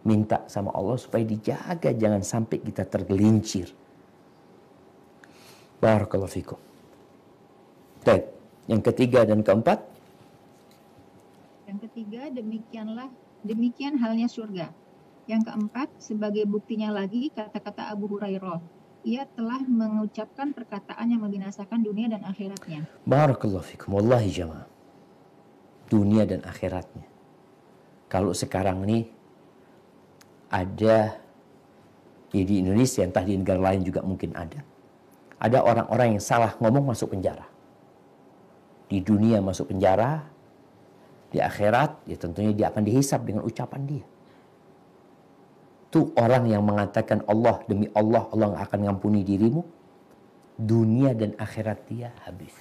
Minta sama Allah supaya dijaga, jangan sampai kita tergelincir. Barakallahu fikum. Baik, yang ketiga dan keempat. Yang ketiga, demikian halnya surga. Yang keempat, sebagai buktinya lagi kata-kata Abu Hurairah. Ia telah mengucapkan perkataan yang membinasakan dunia dan akhiratnya. Barakallahu fikum. Wallahi jamaah. Dunia dan akhiratnya. Kalau sekarang nih ada di Indonesia, entah di negara lain juga mungkin ada. Ada orang-orang yang salah ngomong masuk penjara. Di dunia masuk penjara, di akhirat ya tentunya dia akan dihisab dengan ucapan dia. Itu orang yang mengatakan Allah, demi Allah, Allah akan ngampuni dirimu. Dunia dan akhirat dia habis.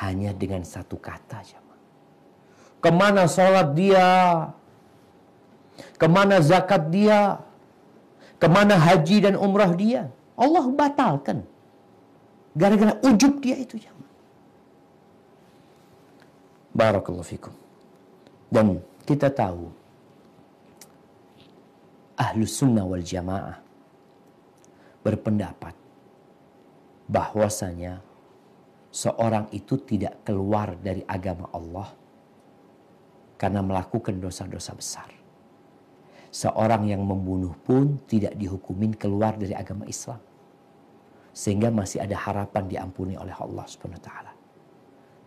Hanya dengan satu kata saja. Kemana sholat dia? Kemana zakat dia? Kemana haji dan umrah dia? Allah batalkan. Gara-gara ujub dia itu. Barakallahu fikum. Dan kita tahu Ahlus Sunnah wal Jamaah berpendapat bahwasanya seorang itu tidak keluar dari agama Allah karena melakukan dosa-dosa besar. Seorang yang membunuh pun tidak dihukumin keluar dari agama Islam. Sehingga masih ada harapan diampuni oleh Allah Subhanahu wa taala.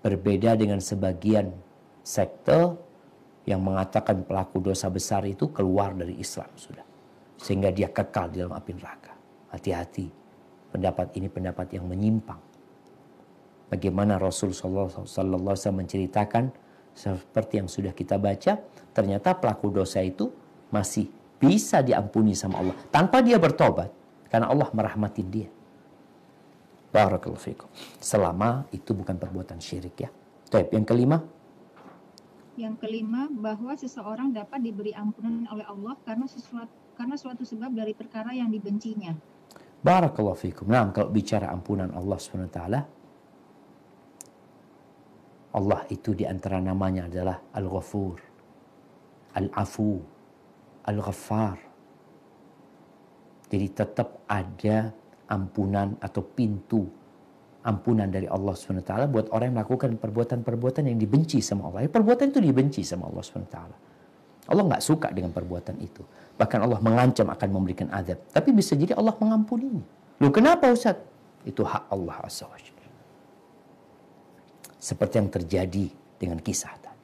Berbeda dengan sebagian sekte yang mengatakan pelaku dosa besar itu keluar dari Islam sudah. Sehingga dia kekal di dalam api neraka. Hati-hati. Pendapat ini pendapat yang menyimpang. Bagaimana Rasulullah SAW menceritakan seperti yang sudah kita baca, ternyata pelaku dosa itu masih bisa diampuni sama Allah tanpa dia bertobat karena Allah merahmati dia. Barakallahu fikum. Selama itu bukan perbuatan syirik ya. Baik, yang kelima. Yang kelima, bahwa seseorang dapat diberi ampunan oleh Allah karena suatu sebab dari perkara yang dibencinya. Barakallahu fikum. Nah, kalau bicara ampunan Allah SWT, Allah itu di antara namanya adalah Al-Ghafur, Al-Afu, Al-Ghaffar. Jadi tetap ada ampunan atau pintu ampunan dari Allah SWT buat orang yang melakukan perbuatan-perbuatan yang dibenci sama Allah. Perbuatan itu dibenci sama Allah SWT. Allah nggak suka dengan perbuatan itu. Bahkan Allah mengancam akan memberikan azab. Tapi bisa jadi Allah mengampuninya. Loh kenapa Ustaz? Itu hak Allah SWT. Seperti yang terjadi dengan kisah tadi.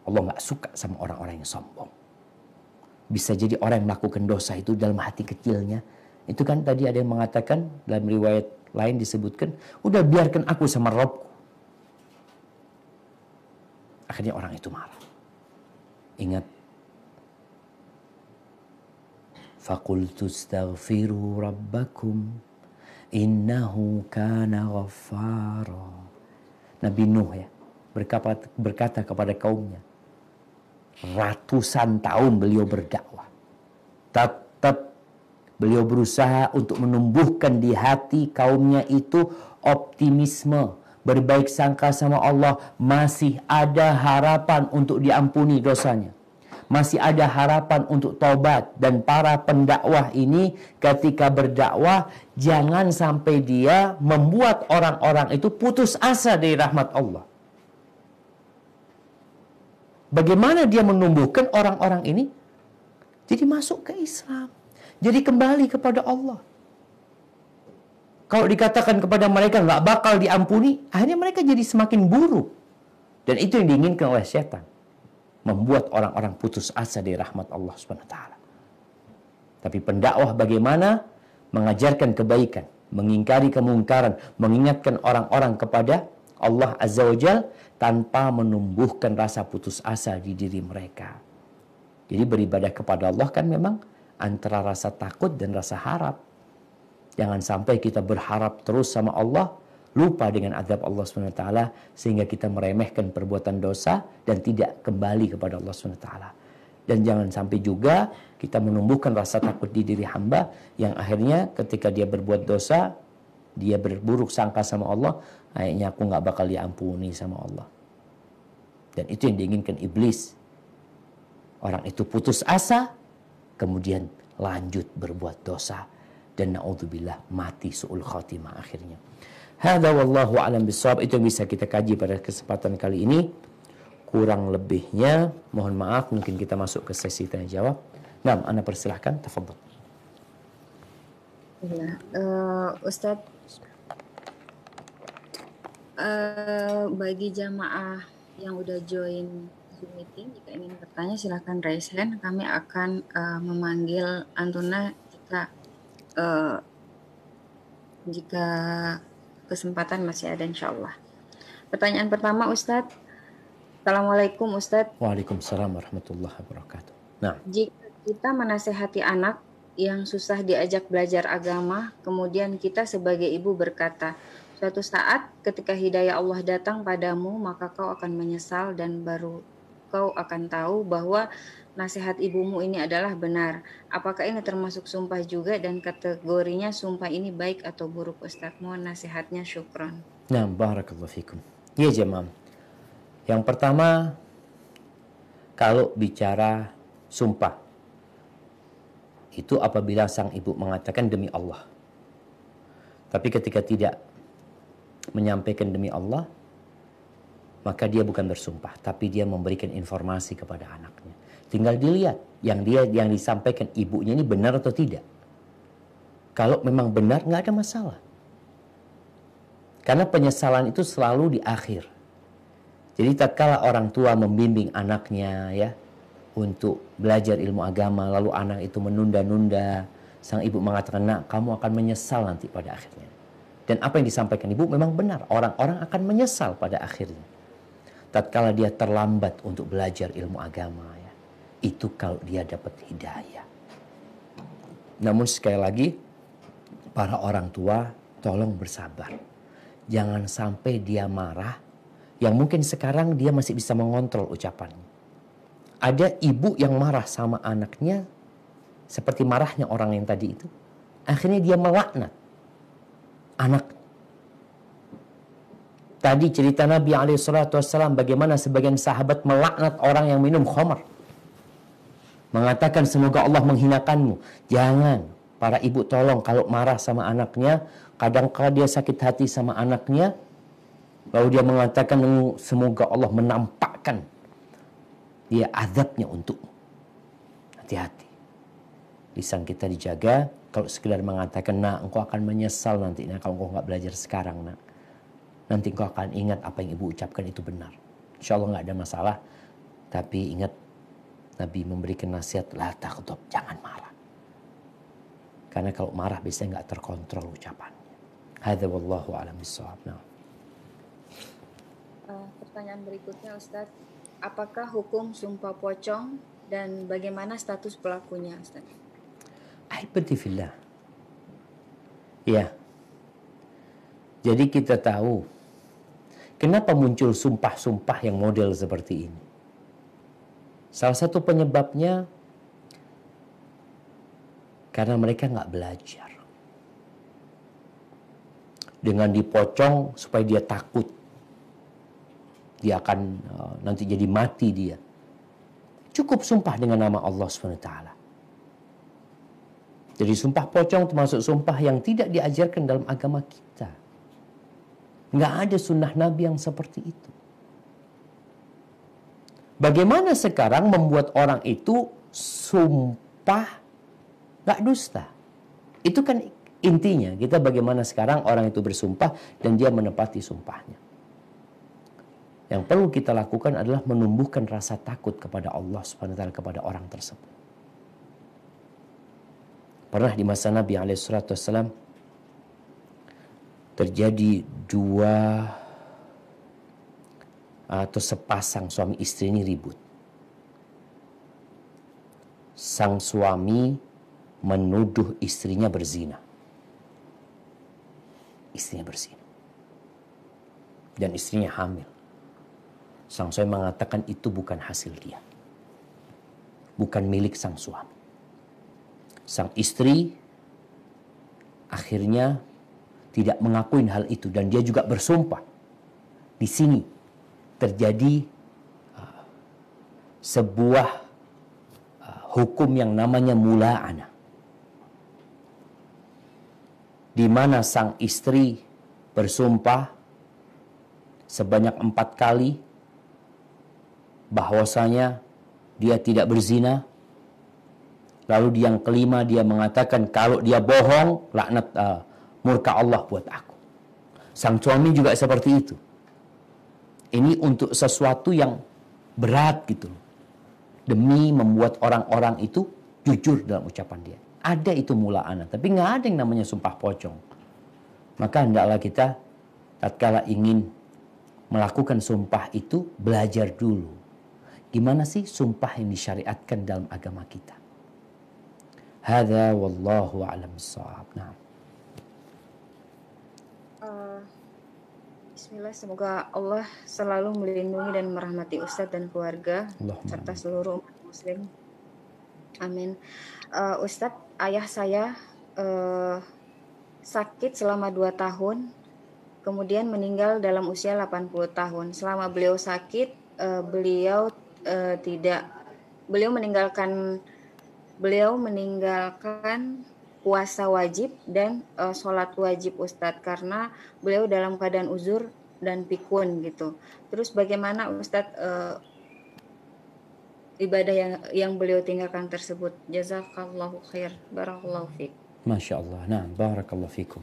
Allah nggak suka sama orang-orang yang sombong. Bisa jadi orang yang melakukan dosa itu dalam hati kecilnya. Itu kan tadi ada yang mengatakan dalam riwayat lain disebutkan, udah biarkan aku sama Robku. Akhirnya orang itu marah. Ingat. Faqultu astaghfiru rabbakum innahu kana ghaffara. Nabi Nuh ya berkata kepada kaumnya. Ratusan tahun beliau berdakwah. Tetap beliau berusaha untuk menumbuhkan di hati kaumnya itu optimisme, berbaik sangka sama Allah. Masih ada harapan untuk diampuni dosanya. Masih ada harapan untuk taubat. Dan para pendakwah ini ketika berdakwah, jangan sampai dia membuat orang-orang itu putus asa dari rahmat Allah. Bagaimana dia menumbuhkan orang-orang ini jadi masuk ke Islam. Jadi kembali kepada Allah. Kalau dikatakan kepada mereka nggak bakal diampuni, akhirnya mereka jadi semakin buruk. Dan itu yang diinginkan oleh setan. Membuat orang-orang putus asa dari rahmat Allah SWT. Tapi pendakwah bagaimana? Mengajarkan kebaikan, mengingkari kemungkaran, mengingatkan orang-orang kepada Allah Azza wa Jal tanpa menumbuhkan rasa putus asa di diri mereka. Jadi beribadah kepada Allah kan memang antara rasa takut dan rasa harap. Jangan sampai kita berharap terus sama Allah, lupa dengan azab Allah SWT, sehingga kita meremehkan perbuatan dosa dan tidak kembali kepada Allah SWT. Dan jangan sampai juga kita menumbuhkan rasa takut di diri hamba yang akhirnya ketika dia berbuat dosa, dia berburuk sangka sama Allah, akhirnya aku nggak bakal diampuni sama Allah. Dan itu yang diinginkan iblis. Orang itu putus asa, kemudian lanjut berbuat dosa. Dan na'udzubillah mati su'ul khatimah akhirnya. Hadza wallahu alam bissawab. Itu yang bisa kita kaji pada kesempatan kali ini. Kurang lebihnya mohon maaf, mungkin kita masuk ke sesi tanya jawab. Nah, Ana persilahkan, tafadhol. Ya, Ustadz, bagi jamaah yang udah join Zoom meeting, jika ingin bertanya silahkan raise hand. Kami akan memanggil Antuna jika kesempatan masih ada, insya Allah. Pertanyaan pertama, Ustadz. Assalamualaikum, Ustadz. Waalaikumsalam warahmatullahi wabarakatuh. Nah, jika kita menasehati anak yang susah diajak belajar agama, kemudian kita sebagai ibu berkata, suatu saat ketika hidayah Allah datang padamu, maka kau akan menyesal dan baru kau akan tahu bahwa nasihat ibumu ini adalah benar. Apakah ini termasuk sumpah juga dan kategorinya sumpah ini baik atau buruk, Ustadz? Mohon nasihatnya, syukron. nah, barakallahu fikum. Ya jemaah. Yang pertama, kalau bicara sumpah, itu apabila sang ibu mengatakan demi Allah. Tapi ketika tidak menyampaikan demi Allah, maka dia bukan bersumpah, tapi dia memberikan informasi kepada anaknya. Tinggal dilihat yang disampaikan ibunya ini benar atau tidak. Kalau memang benar, nggak ada masalah. Karena penyesalan itu selalu di akhir. Jadi tatkala orang tua membimbing anaknya ya untuk belajar ilmu agama, lalu anak itu menunda-nunda, sang ibu mengatakan, "Nak, kamu akan menyesal nanti pada akhirnya." Dan apa yang disampaikan ibu memang benar, orang-orang akan menyesal pada akhirnya. Tatkala dia terlambat untuk belajar ilmu agama ya. Itu kalau dia dapat hidayah. Namun sekali lagi, para orang tua tolong bersabar. Jangan sampai dia marah, yang mungkin sekarang dia masih bisa mengontrol ucapannya. Ada ibu yang marah sama anaknya, seperti marahnya orang yang tadi itu. Akhirnya dia melaknat anak. Tadi cerita Nabi SAW bagaimana sebagian sahabat melaknat orang yang minum khamar. Mengatakan semoga Allah menghinakanmu. Jangan. Para ibu tolong kalau marah sama anaknya, kadang-kadang dia sakit hati sama anaknya, lalu dia mengatakan semoga Allah menampakkan dia azabnya untukmu. Hati-hati. Lisan kita dijaga. Kalau sekedar mengatakan, nak, engkau akan menyesal nanti kalau engkau nggak belajar sekarang, nak. Nanti engkau akan ingat apa yang ibu ucapkan itu benar. Insya Allah nggak ada masalah. Tapi ingat, Nabi memberikan nasihat, la taghdab, jangan marah. Karena kalau marah biasanya nggak terkontrol ucapannya. Hadza wallahu a'lam bissawab. Nah. Pertanyaan berikutnya, Ustadz. Apakah hukum sumpah pocong dan bagaimana status pelakunya, Ustadz? Ahibati fillah. Ya. Jadi kita tahu kenapa muncul sumpah-sumpah yang model seperti ini. Salah satu penyebabnya karena mereka nggak belajar. Dengan dipocong supaya dia takut. Dia akan nanti jadi mati dia. Cukup sumpah dengan nama Allah SWT. Jadi sumpah pocong termasuk sumpah yang tidak diajarkan dalam agama kita. Nggak ada sunnah Nabi yang seperti itu. Bagaimana sekarang membuat orang itu sumpah nggak dusta? Itu kan intinya. Kita bagaimana sekarang orang itu bersumpah dan dia menepati sumpahnya. Yang perlu kita lakukan adalah menumbuhkan rasa takut kepada Allah SWT kepada orang tersebut. Pernah di masa Nabi SAW terjadi dua atau sepasang suami istri ini ribut. Sang suami menuduh istrinya berzina. Istrinya berzina. Dan istrinya hamil. Sang suami mengatakan itu bukan hasil dia. bukan milik sang suami. Sang istri akhirnya tidak mengakui hal itu dan dia juga bersumpah. Di sini terjadi sebuah hukum yang namanya mula'anah, di mana sang istri bersumpah sebanyak 4 kali bahwasanya dia tidak berzina. Lalu di yang kelima dia mengatakan kalau dia bohong, laknat murka Allah buat aku. Sang suami juga seperti itu. Ini untuk sesuatu yang berat gitu, demi membuat orang-orang itu jujur dalam ucapan dia. Ada itu mula'anah, tapi nggak ada yang namanya sumpah pocong. Maka hendaklah kita tatkala ingin melakukan sumpah itu belajar dulu. Gimana sih sumpah yang disyariatkan dalam agama kita? Hadza wallahu a'lam bissawab. Nah. Bismillah, semoga Allah selalu melindungi dan merahmati Ustadz dan keluarga serta seluruh umat muslim. Amin. Ustadz, ayah saya sakit selama 2 tahun, kemudian meninggal dalam usia 80 tahun. Selama beliau sakit, beliau meninggalkan puasa wajib dan sholat wajib, Ustadz, karena beliau dalam keadaan uzur dan pikun gitu. Terus bagaimana Ustadz ibadah yang beliau tinggalkan tersebut? Jazakallahu khair, barakallahu fiik. Masya Allah. Nah, barakallahu fikum.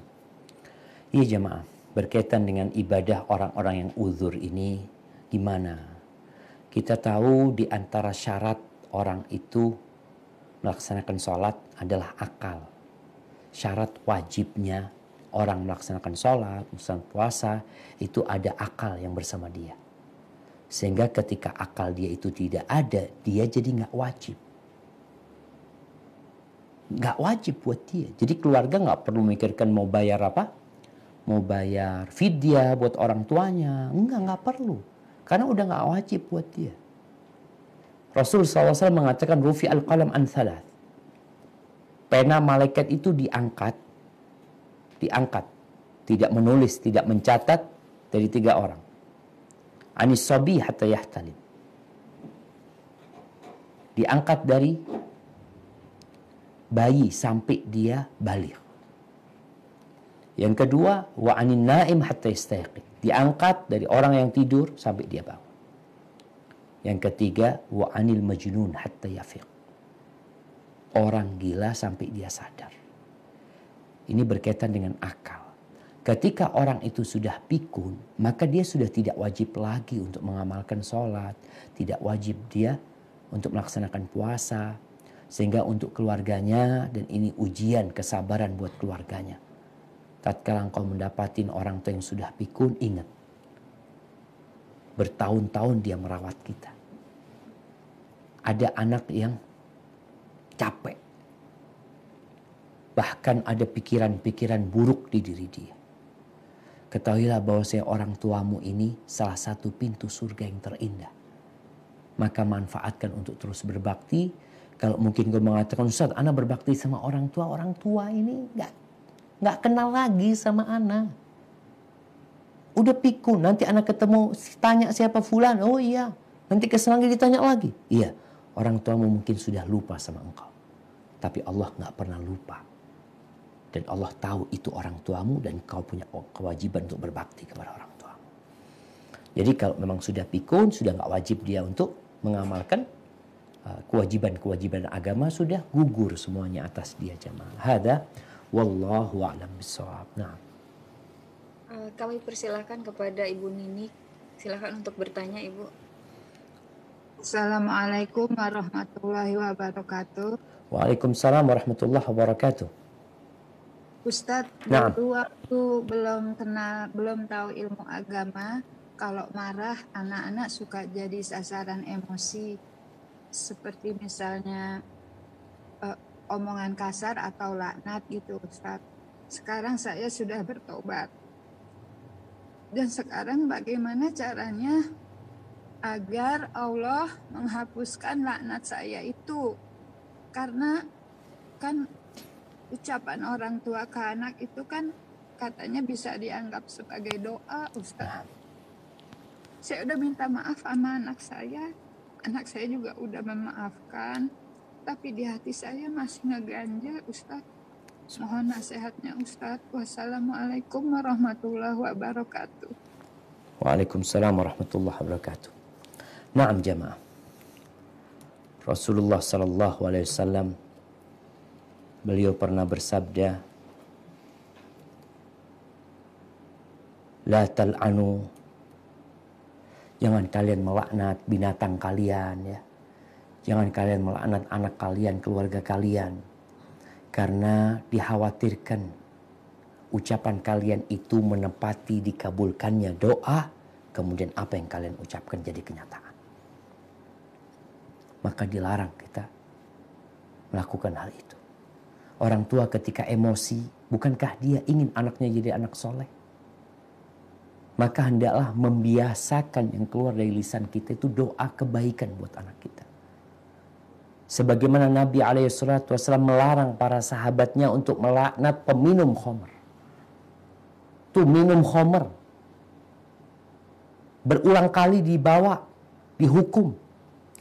Iya jemaah, berkaitan dengan ibadah orang-orang yang uzur ini gimana? Kita tahu di antara syarat orang itu melaksanakan sholat adalah akal. Syarat wajibnya orang melaksanakan sholat, melaksanakan puasa, itu ada akal yang bersama dia. Sehingga ketika akal dia itu tidak ada, dia jadi nggak wajib. Nggak wajib buat dia. Jadi keluarga nggak perlu memikirkan mau bayar apa? Mau bayar fidyah buat orang tuanya. Nggak perlu. Karena udah nggak wajib buat dia. Rasul SAW mengatakan rufi al-qalam an thalath. Pena malaikat itu diangkat. Tidak menulis, tidak mencatat dari 3 orang. Anis sabi hatta yahtalim. Diangkat dari bayi sampai dia balik. Yang kedua, wa anin naim hatta yastayqid. Diangkat dari orang yang tidur sampai dia bangun. Yang ketiga, wa anil majnun hatta yafiq. Orang gila sampai dia sadar. Ini berkaitan dengan akal. Ketika orang itu sudah pikun, maka dia sudah tidak wajib lagi untuk mengamalkan sholat. Tidak wajib dia untuk melaksanakan puasa. Sehingga untuk keluarganya, dan ini ujian kesabaran buat keluarganya. Tatkala engkau mendapatin orang tua yang sudah pikun, ingat. Bertahun-tahun dia merawat kita. Ada anak yang capek. Bahkan ada pikiran-pikiran buruk di diri dia. Ketahuilah bahwa orang tuamu ini salah satu pintu surga yang terindah. Maka manfaatkan untuk terus berbakti. Kalau mungkin kau mengatakan, Ustaz, anak berbakti sama orang tua ini nggak kenal lagi sama anak. Udah pikun, nanti anak ketemu tanya siapa fulan, oh iya. Nanti kesana lagi ditanya lagi. Iya, orang tuamu mungkin sudah lupa sama engkau. Tapi Allah nggak pernah lupa. Dan Allah tahu itu orang tuamu dan kau punya kewajiban untuk berbakti kepada orang tuamu. Jadi kalau memang sudah pikun, sudah nggak wajib dia untuk mengamalkan kewajiban-kewajiban agama, sudah gugur semuanya atas dia jemaah. Hada wallahu a'lam bishawab. Nah. Kami persilahkan kepada Ibu Nini. Silakan untuk bertanya, Ibu. Assalamualaikum warahmatullahi wabarakatuh. Waalaikumsalam warahmatullahi wabarakatuh. Ustadz, dulu waktu belum tahu ilmu agama, kalau marah anak-anak suka jadi sasaran emosi, seperti misalnya omongan kasar atau laknat gitu, Ustadz. Sekarang saya sudah bertobat. Dan sekarang bagaimana caranya agar Allah menghapuskan laknat saya itu. Karena kan ucapan orang tua ke anak itu kan katanya bisa dianggap sebagai doa, Ustaz. Saya udah minta maaf sama anak saya juga udah memaafkan, tapi di hati saya masih ngeganjel, Ustaz. Mohon nasihatnya, Ustaz. Wassalamualaikum warahmatullahi wabarakatuh. Waalaikumsalam warahmatullahi wabarakatuh. Naam jamaah. Rasulullah sallallahu alaihi wasallam beliau pernah bersabda, la tal'anu, jangan kalian melaknat binatang kalian ya. Jangan kalian melaknat anak kalian, keluarga kalian. Karena dikhawatirkan ucapan kalian itu menepati dikabulkannya doa, kemudian apa yang kalian ucapkan jadi kenyataan. Maka dilarang kita melakukan hal itu. Orang tua ketika emosi, bukankah dia ingin anaknya jadi anak soleh? Maka hendaklah membiasakan yang keluar dari lisan kita itu doa kebaikan buat anak kita. Sebagaimana Nabi SAW melarang para sahabatnya untuk melaknat peminum khamr. Tuh minum khamr. Berulang kali dibawa, dihukum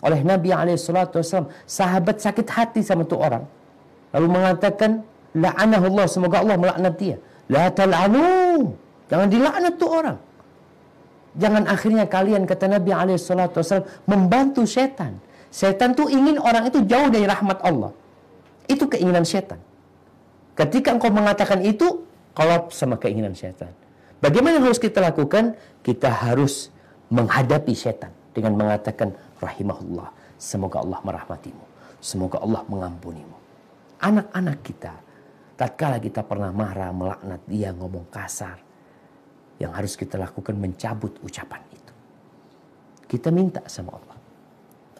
oleh Nabi SAW. Sahabat sakit hati sama tuh orang. Lalu mengatakan, la'anahullah, semoga Allah melaknat dia. La tal'anu, jangan dilaknat tuh orang. Jangan akhirnya kalian, kata Nabi SAW, membantu setan. Setan tuh ingin orang itu jauh dari rahmat Allah. Itu keinginan setan. Ketika engkau mengatakan itu, kolab sama keinginan setan. Bagaimana yang harus kita lakukan? Kita harus menghadapi setan dengan mengatakan, rahimahullah, semoga Allah merahmatimu, semoga Allah mengampunimu. Anak-anak kita, tatkala kita pernah marah, melaknat dia, ngomong kasar, yang harus kita lakukan mencabut ucapan itu. Kita minta sama Allah,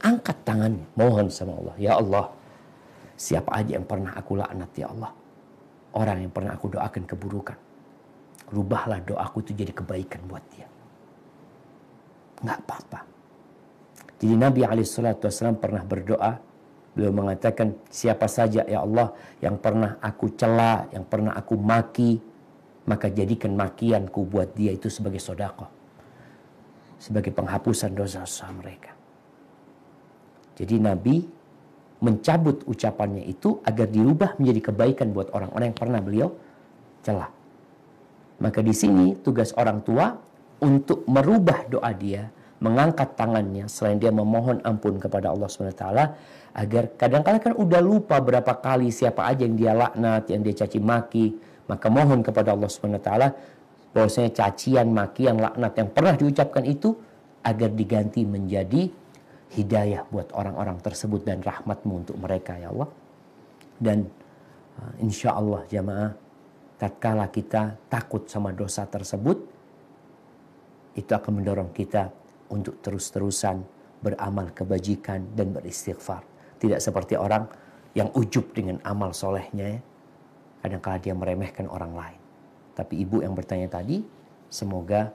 angkat tangannya, mohon sama Allah, ya Allah, siapa aja yang pernah aku laknat ya Allah, orang yang pernah aku doakan keburukan, rubahlah doaku itu jadi kebaikan buat dia. Nggak apa-apa. Jadi Nabi SAW pernah berdoa. Beliau mengatakan, siapa saja ya Allah yang pernah aku cela, yang pernah aku maki, maka jadikan makianku buat dia itu sebagai sedekah, sebagai penghapusan dosa-dosa mereka. Jadi Nabi mencabut ucapannya itu agar dirubah menjadi kebaikan buat orang-orang yang pernah beliau cela. Maka di sini tugas orang tua untuk merubah doa dia, mengangkat tangannya selain dia memohon ampun kepada Allah SWT, agar kadang-kadang kan udah lupa berapa kali siapa aja yang dia laknat, yang dia caci maki, maka mohon kepada Allah SWT bahwasanya cacian, makian, laknat yang pernah diucapkan itu agar diganti menjadi hidayah buat orang-orang tersebut dan rahmatmu untuk mereka ya Allah. Dan insya Allah jamaah, tatkala kita takut sama dosa tersebut, itu akan mendorong kita untuk terus-terusan beramal kebajikan dan beristighfar. Tidak seperti orang yang ujub dengan amal solehnya ya. Kadang-kadang dia meremehkan orang lain. Tapi ibu yang bertanya tadi, semoga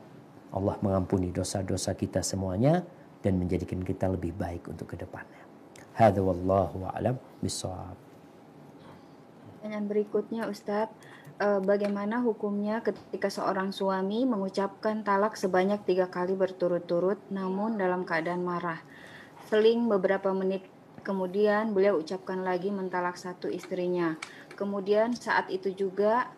Allah mengampuni dosa-dosa kita semuanya dan menjadikan kita lebih baik untuk ke depannya. Hadza wallahu a'lam bishawab. Pertanyaan berikutnya Ustadz, bagaimana hukumnya ketika seorang suami mengucapkan talak sebanyak 3 kali berturut-turut namun dalam keadaan marah? Seling beberapa menit kemudian beliau ucapkan lagi mentalak satu istrinya. Kemudian saat itu juga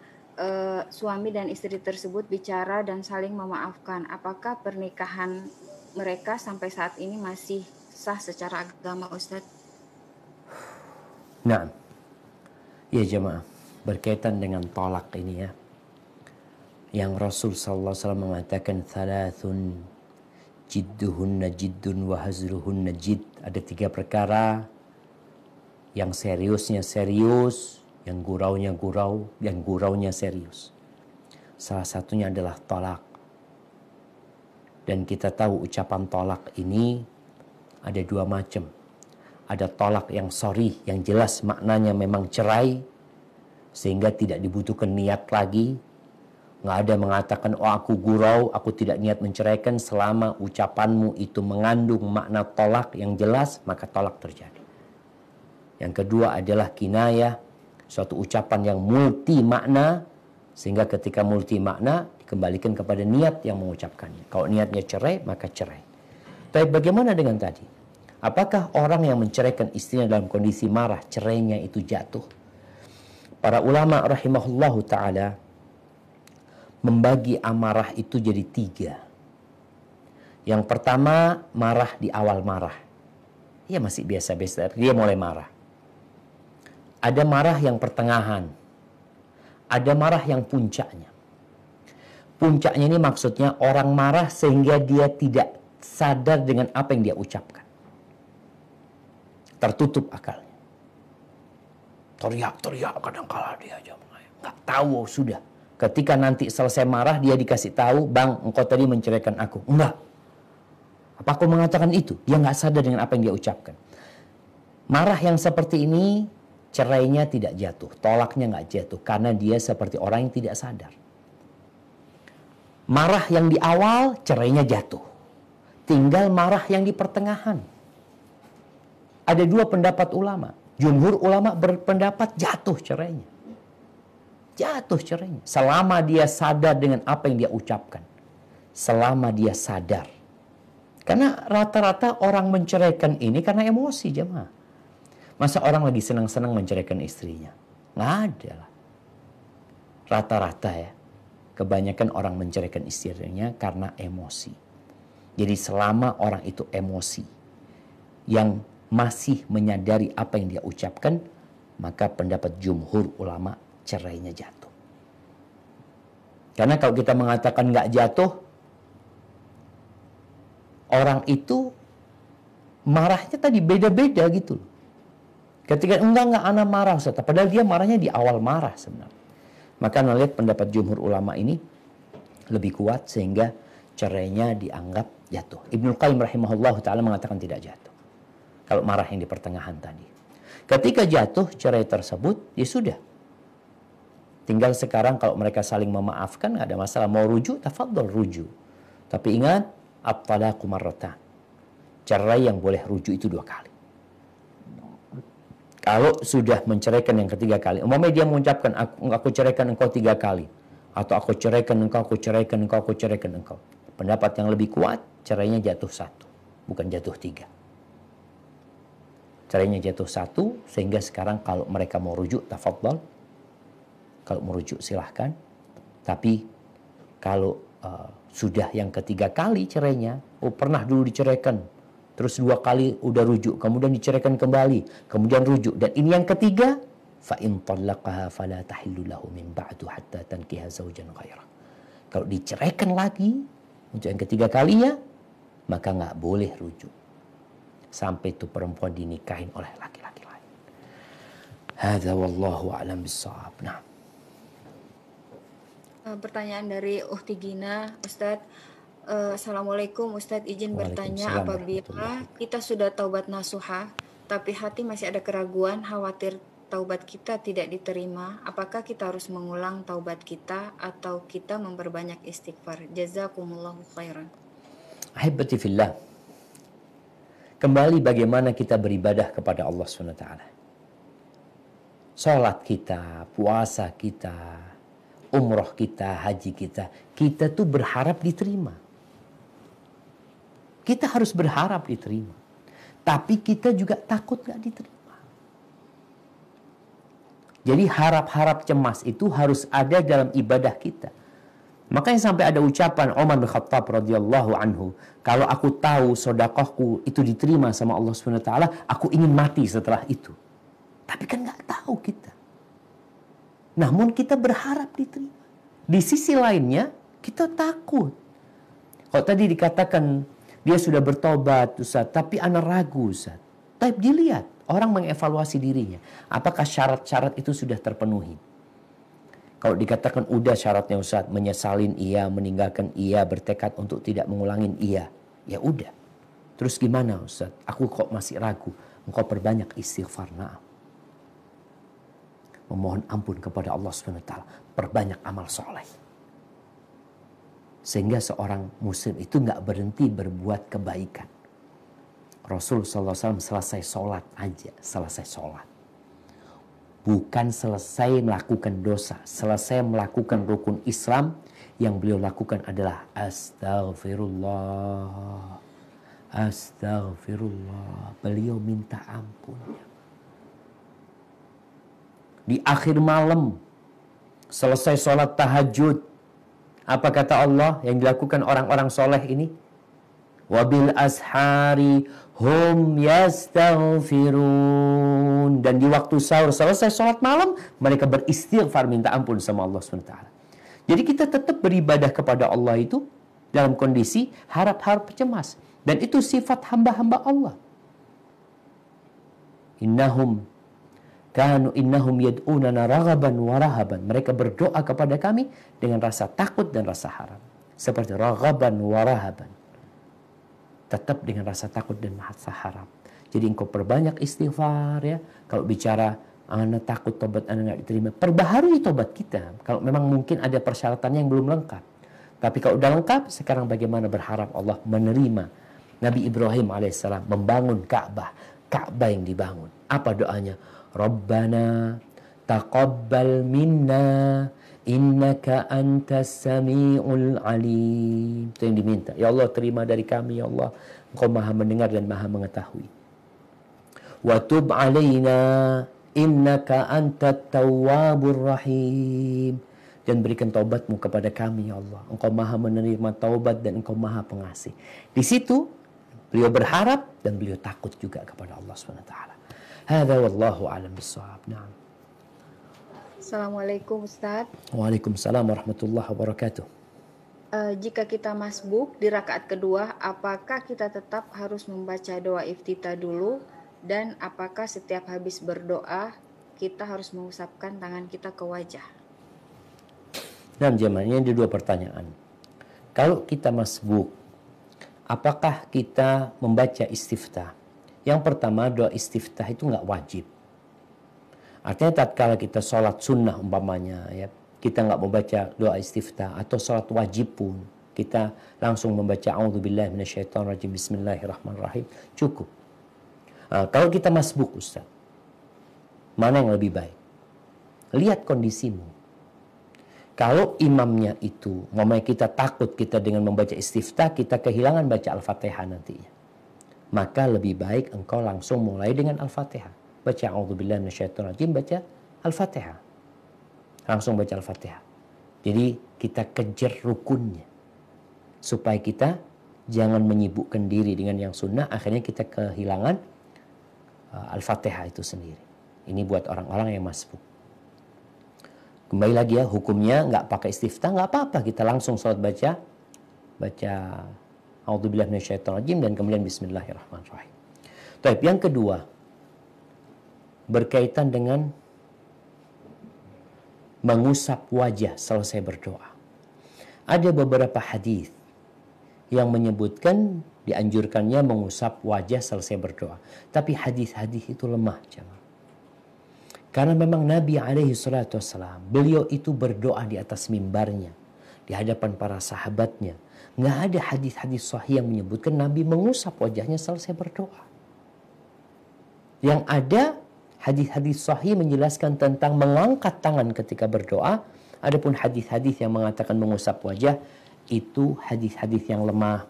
suami dan istri tersebut bicara dan saling memaafkan. Apakah pernikahan mereka sampai saat ini masih sah secara agama Ustadz? Nah, ya jemaah, berkaitan dengan tolak ini ya, yang Rasul SAW mengatakan thalathun jidduhunna jiddun wa hazruhunna jidd. Ada 3 perkara yang seriusnya serius, yang guraunya gurau, yang guraunya serius. Salah satunya adalah tolak. Dan kita tahu ucapan tolak ini ada 2 macam. Ada tolak yang sorry, yang jelas maknanya memang cerai, sehingga tidak dibutuhkan niat lagi Nggak ada mengatakan, oh aku gurau, aku tidak niat menceraikan. Selama ucapanmu itu mengandung makna tolak yang jelas, maka tolak terjadi. Yang kedua adalah kinayah, suatu ucapan yang multi makna, sehingga ketika multi makna dikembalikan kepada niat yang mengucapkannya. Kalau niatnya cerai, maka cerai. Tapi bagaimana dengan tadi? Apakah orang yang menceraikan istrinya dalam kondisi marah, cerainya itu jatuh? Para ulama rahimahullahu ta'ala membagi amarah itu jadi 3. Yang pertama, marah di awal marah. Ya masih biasa-biasa, dia mulai marah. Ada marah yang pertengahan. Ada marah yang puncaknya. Puncaknya ini maksudnya orang marah sehingga dia tidak sadar dengan apa yang dia ucapkan. Tertutup akalnya. Teriak-teriak kadang-kala dia aja. Nggak tahu sudah. Ketika nanti selesai marah dia dikasih tahu, bang engkau tadi menceraikan aku. Enggak. Apa aku mengatakan itu? Dia nggak sadar dengan apa yang dia ucapkan. Marah yang seperti ini cerainya tidak jatuh. Tolaknya nggak jatuh. Karena dia seperti orang yang tidak sadar. Marah yang di awal cerainya jatuh. Tinggal marah yang di pertengahan. Ada 2 pendapat ulama. Jumhur ulama berpendapat jatuh cerainya. Jatuh cerainya. Selama dia sadar dengan apa yang dia ucapkan. Selama dia sadar. Karena rata-rata orang menceraikan ini karena emosi jemaah. Masa orang lagi senang-senang menceraikan istrinya? Nggak ada lah. Rata-rata ya. Kebanyakan orang menceraikan istrinya karena emosi. Jadi selama orang itu emosi. Yang masih menyadari apa yang dia ucapkan, maka pendapat jumhur ulama cerainya jatuh. Karena kalau kita mengatakan nggak jatuh, orang itu marahnya tadi beda-beda gitu. Ketika enggak ana marah Ustaz, padahal dia marahnya di awal marah sebenarnya. Maka melihat pendapat jumhur ulama ini lebih kuat sehingga cerainya dianggap jatuh. Ibnu Qayyim rahimahullah ta'ala mengatakan tidak jatuh. Kalau marah yang di pertengahan tadi. Ketika jatuh cerai tersebut, ya sudah. Tinggal sekarang kalau mereka saling memaafkan, nggak ada masalah. Mau rujuk, tafadhol rujuk. Tapi ingat, at-talaqu marratan. Cerai yang boleh rujuk itu 2 kali. Kalau sudah menceraikan yang ketiga kali, umpamanya dia mengucapkan, aku ceraikan engkau 3 kali. Atau aku ceraikan engkau, aku ceraikan engkau, aku ceraikan engkau. Pendapat yang lebih kuat, cerainya jatuh 1. Bukan jatuh 3. Cerainya jatuh 1, sehingga sekarang kalau mereka mau rujuk, tafadhol. Kalau mau rujuk silahkan. Tapi kalau sudah yang ketiga kali cerainya, pernah dulu diceraikan, terus 2 kali udah rujuk, kemudian diceraikan kembali, kemudian rujuk, dan ini yang ketiga, fa in talaqaha fala tahillu lahu min ba'du hatta tankiha zawjan ghairah. Kalau diceraikan lagi untuk yang ketiga kalinya, maka nggak boleh rujuk sampai itu perempuan dinikahin oleh laki-laki lain. Hadza wallahu a'lam bissawab. Nah. Pertanyaan dari Ukhti Gina, Ustadz. Assalamualaikum Ustadz, izin bertanya, apabila kita sudah taubat nasuha tapi hati masih ada keraguan, khawatir taubat kita tidak diterima, apakah kita harus mengulang taubat kita atau kita memperbanyak istighfar? Jazakumullahu khairan. Ahibati fillah, kembali bagaimana kita beribadah kepada Allah SWT. Salat kita, puasa kita, umroh kita, haji kita, kita tuh berharap diterima. Kita harus berharap diterima. Tapi kita juga takut gak diterima. Jadi harap-harap cemas itu harus ada dalam ibadah kita. Makanya sampai ada ucapan Umar bin Khattab radhiyallahu anhu, kalau aku tahu sedekahku itu diterima sama Allah SWT, aku ingin mati setelah itu. Tapi kan gak tahu kita. Namun kita berharap diterima. Di sisi lainnya kita takut. Kalau tadi dikatakan dia sudah bertobat, Ustaz, tapi ana ragu, Ustaz. Tapi dilihat, orang mengevaluasi dirinya. Apakah syarat-syarat itu sudah terpenuhi? Kalau dikatakan udah syaratnya, Ustaz, menyesalin iya, meninggalkan iya, bertekad untuk tidak mengulangin iya. Ya udah. Terus gimana, Ustaz? Aku kok masih ragu. Engkau perbanyak istighfar, na'am. Memohon ampun kepada Allah SWT. Perbanyak amal soleh. Sehingga seorang muslim itu nggak berhenti berbuat kebaikan. Rasul SAW selesai sholat aja, selesai sholat. Bukan selesai melakukan dosa, selesai melakukan rukun Islam, yang beliau lakukan adalah astaghfirullah, astaghfirullah. Beliau minta ampun. Di akhir malam, selesai sholat tahajud, apa kata Allah yang dilakukan orang-orang soleh ini? Wabil ashari hum yastaghfirun. Dan di waktu sahur selesai sholat malam, mereka beristighfar minta ampun sama Allah SWT. Jadi kita tetap beribadah kepada Allah itu dalam kondisi harap-harap cemas. Dan itu sifat hamba-hamba Allah. Innahum yad'unana raghaban wa rahaban. Mereka berdoa kepada kami dengan rasa takut dan rasa harap. Seperti raghaban wa rahaban. Tetap dengan rasa takut dan rasa harap. Jadi engkau perbanyak istighfar ya. Kalau bicara anak takut tobat anak nggak diterima, perbaharui tobat kita. Kalau memang mungkin ada persyaratannya yang belum lengkap. Tapi kalau udah lengkap, sekarang bagaimana berharap Allah menerima. Nabi Ibrahim alaihissalam membangun Ka'bah. Ka'bah yang dibangun. Apa doanya? Rabbana taqabbal minna innaka antas sami'ul alim. Itu yang diminta. Ya Allah, terima dari kami ya Allah. Engkau maha mendengar dan maha mengetahui. Wa tub alaina innaka antat tawwabur rahim. Dan berikan taubatmu kepada kami ya Allah. Engkau maha menerima taubat dan engkau maha pengasih. Di situ beliau berharap dan beliau takut juga kepada Allah SWT. Hadza wallahu a'lam bissawab. Naam. Assalamualaikum Ustaz. Waalaikumsalam warahmatullahi wabarakatuh. Jika kita masbuk di rakaat kedua, apakah kita tetap harus membaca doa iftitah dulu? Dan apakah setiap habis berdoa kita harus mengusapkan tangan kita ke wajah? Nah, jemaahnya ada dua pertanyaan. Kalau kita masbuk, apakah kita membaca istiftah? Yang pertama, doa istiftah itu nggak wajib. Artinya tatkala kita sholat sunnah umpamanya, ya, kita nggak membaca doa istiftah, atau sholat wajib pun kita langsung membaca a'udzubillahi minasyaitonirrajim bismillahirrahmanirrahim, cukup. Nah, kalau kita masbuk Ustaz, mana yang lebih baik? Lihat kondisimu. Kalau imamnya itu, umpamanya kita takut kita dengan membaca istiftah, kita kehilangan baca Al-Fatihah nantinya. Maka lebih baik engkau langsung mulai dengan Al-Fatihah. Baca a'udzubillahi minasyaitonirrajim, baca Al-Fatihah. Langsung baca Al-Fatihah. Jadi kita kejar rukunnya. Supaya kita jangan menyibukkan diri dengan yang sunnah, akhirnya kita kehilangan Al-Fatihah itu sendiri. Ini buat orang-orang yang masbuk. Kembali lagi ya, hukumnya nggak pakai istiftah, nggak apa-apa. Kita langsung sholat baca a'udzubillahi minasyaitonirrajim dan kemudian bismillahirrahmanirrahim. Baik, yang kedua berkaitan dengan mengusap wajah selesai berdoa. Ada beberapa hadis yang menyebutkan dianjurkannya mengusap wajah selesai berdoa. Tapi hadis-hadis itu lemah, jemaah. Karena memang Nabi SAW, beliau itu berdoa di atas mimbarnya, di hadapan para sahabatnya. Nggak ada hadis-hadis sahih yang menyebutkan Nabi mengusap wajahnya selesai berdoa. Yang ada hadis-hadis sahih menjelaskan tentang mengangkat tangan ketika berdoa. Adapun hadis-hadis yang mengatakan mengusap wajah, itu hadis-hadis yang lemah.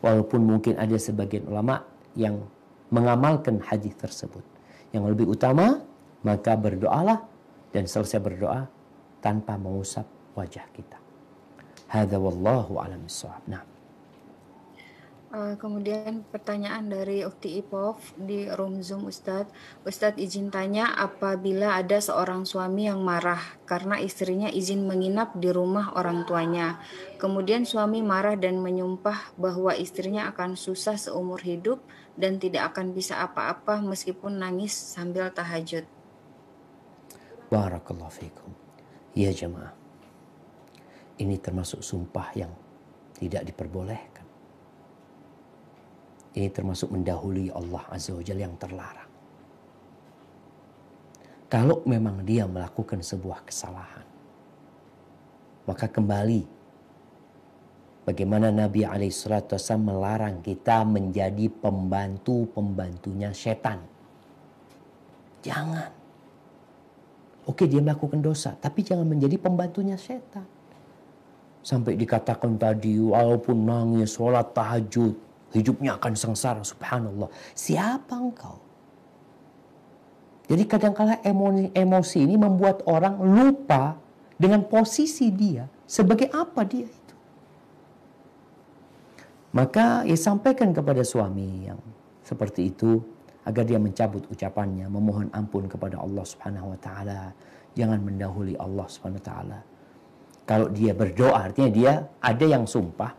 Walaupun mungkin ada sebagian ulama yang mengamalkan hadis tersebut. Yang lebih utama, maka berdoalah dan selesai berdoa tanpa mengusap wajah kita. Hadza wallahu a'lam bissawab. Nah. Kemudian pertanyaan dari Ukti Ipov di room Zoom Ustadz. Ustadz izin tanya, apabila ada seorang suami yang marah karena istrinya izin menginap di rumah orang tuanya. Kemudian suami marah dan menyumpah bahwa istrinya akan susah seumur hidup dan tidak akan bisa apa-apa meskipun nangis sambil tahajud. Barakallahu fiikum. Ya jemaah. Ini termasuk sumpah yang tidak diperbolehkan. Ini termasuk mendahului Allah Azza wa Jalla yang terlarang. Kalau memang dia melakukan sebuah kesalahan, maka kembali bagaimana Nabi SAW melarang kita menjadi pembantu-pembantunya setan. Jangan. Oke, dia melakukan dosa, tapi jangan menjadi pembantunya setan. Sampai dikatakan tadi, walaupun nangis, sholat tahajud, hidupnya akan sengsara. Subhanallah. Siapa engkau? Jadi kadang-kala emosi ini membuat orang lupa dengan posisi dia. Sebagai apa dia itu. Maka sampaikan kepada suami yang seperti itu, agar dia mencabut ucapannya, memohon ampun kepada Allah Subhanahu wa taala. Jangan mendahului Allah Subhanahu wa taala. Kalau dia berdoa, artinya dia ada yang sumpah,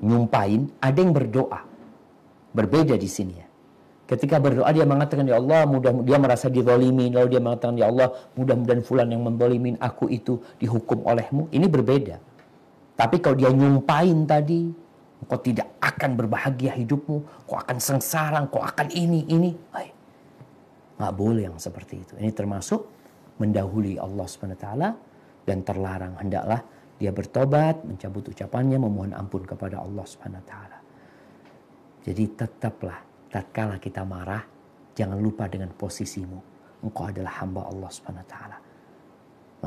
nyumpahin, ada yang berdoa. Berbeda di sini ya. Ketika berdoa dia mengatakan, ya Allah, dia merasa dizalimin, lalu dia mengatakan, ya Allah, mudah-mudahan fulan yang menzalimin aku itu dihukum olehmu. Ini berbeda. Tapi kalau dia nyumpahin tadi, kau tidak akan berbahagia hidupmu, kau akan sengsara, kau akan ini. Nggak boleh yang seperti itu. Ini termasuk mendahului Allah SWT dan terlarang. Hendaklah dia bertobat, mencabut ucapannya, memohon ampun kepada Allah SWT. Jadi tetaplah, tatkala kita marah, jangan lupa dengan posisimu. Engkau adalah hamba Allah SWT.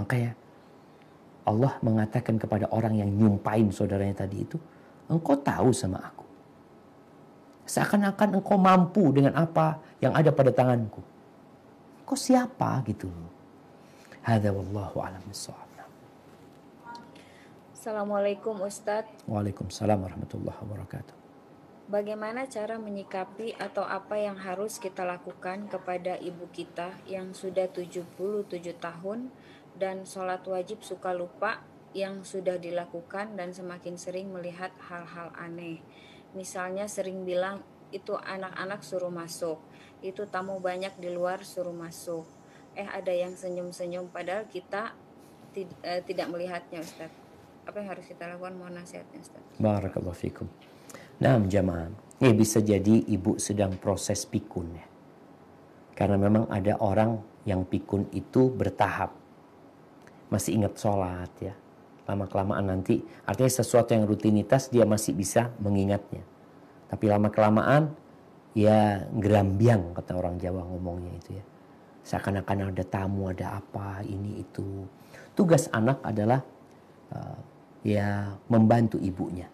Makanya Allah mengatakan kepada orang yang nyumpain saudaranya tadi itu, engkau tahu sama aku. Seakan-akan engkau mampu dengan apa yang ada pada tanganku. Engkau siapa gitu loh. Hadza wallahu a'lam bissawab. Assalamualaikum Ustadz. Waalaikumsalam warahmatullahi wabarakatuh. Bagaimana cara menyikapi atau apa yang harus kita lakukan kepada ibu kita yang sudah 77 tahun dan sholat wajib suka lupa yang sudah dilakukan dan semakin sering melihat hal-hal aneh. Misalnya sering bilang itu anak-anak suruh masuk, itu tamu banyak di luar suruh masuk. Ada yang senyum-senyum padahal kita tidak melihatnya Ustadz. Apa yang harus kita lakukan? Mohon nasihatnya Ustadz. Barakallahu fikum. Nah jamaah, ini bisa jadi ibu sedang proses pikun ya. Karena memang ada orang yang pikun itu bertahap. Masih ingat sholat ya. Lama-kelamaan nanti, artinya sesuatu yang rutinitas dia masih bisa mengingatnya. Tapi lama-kelamaan ya gerambiang kata orang Jawa ngomongnya itu ya. Seakan-akan ada tamu, ada apa, ini itu. Tugas anak adalah ya membantu ibunya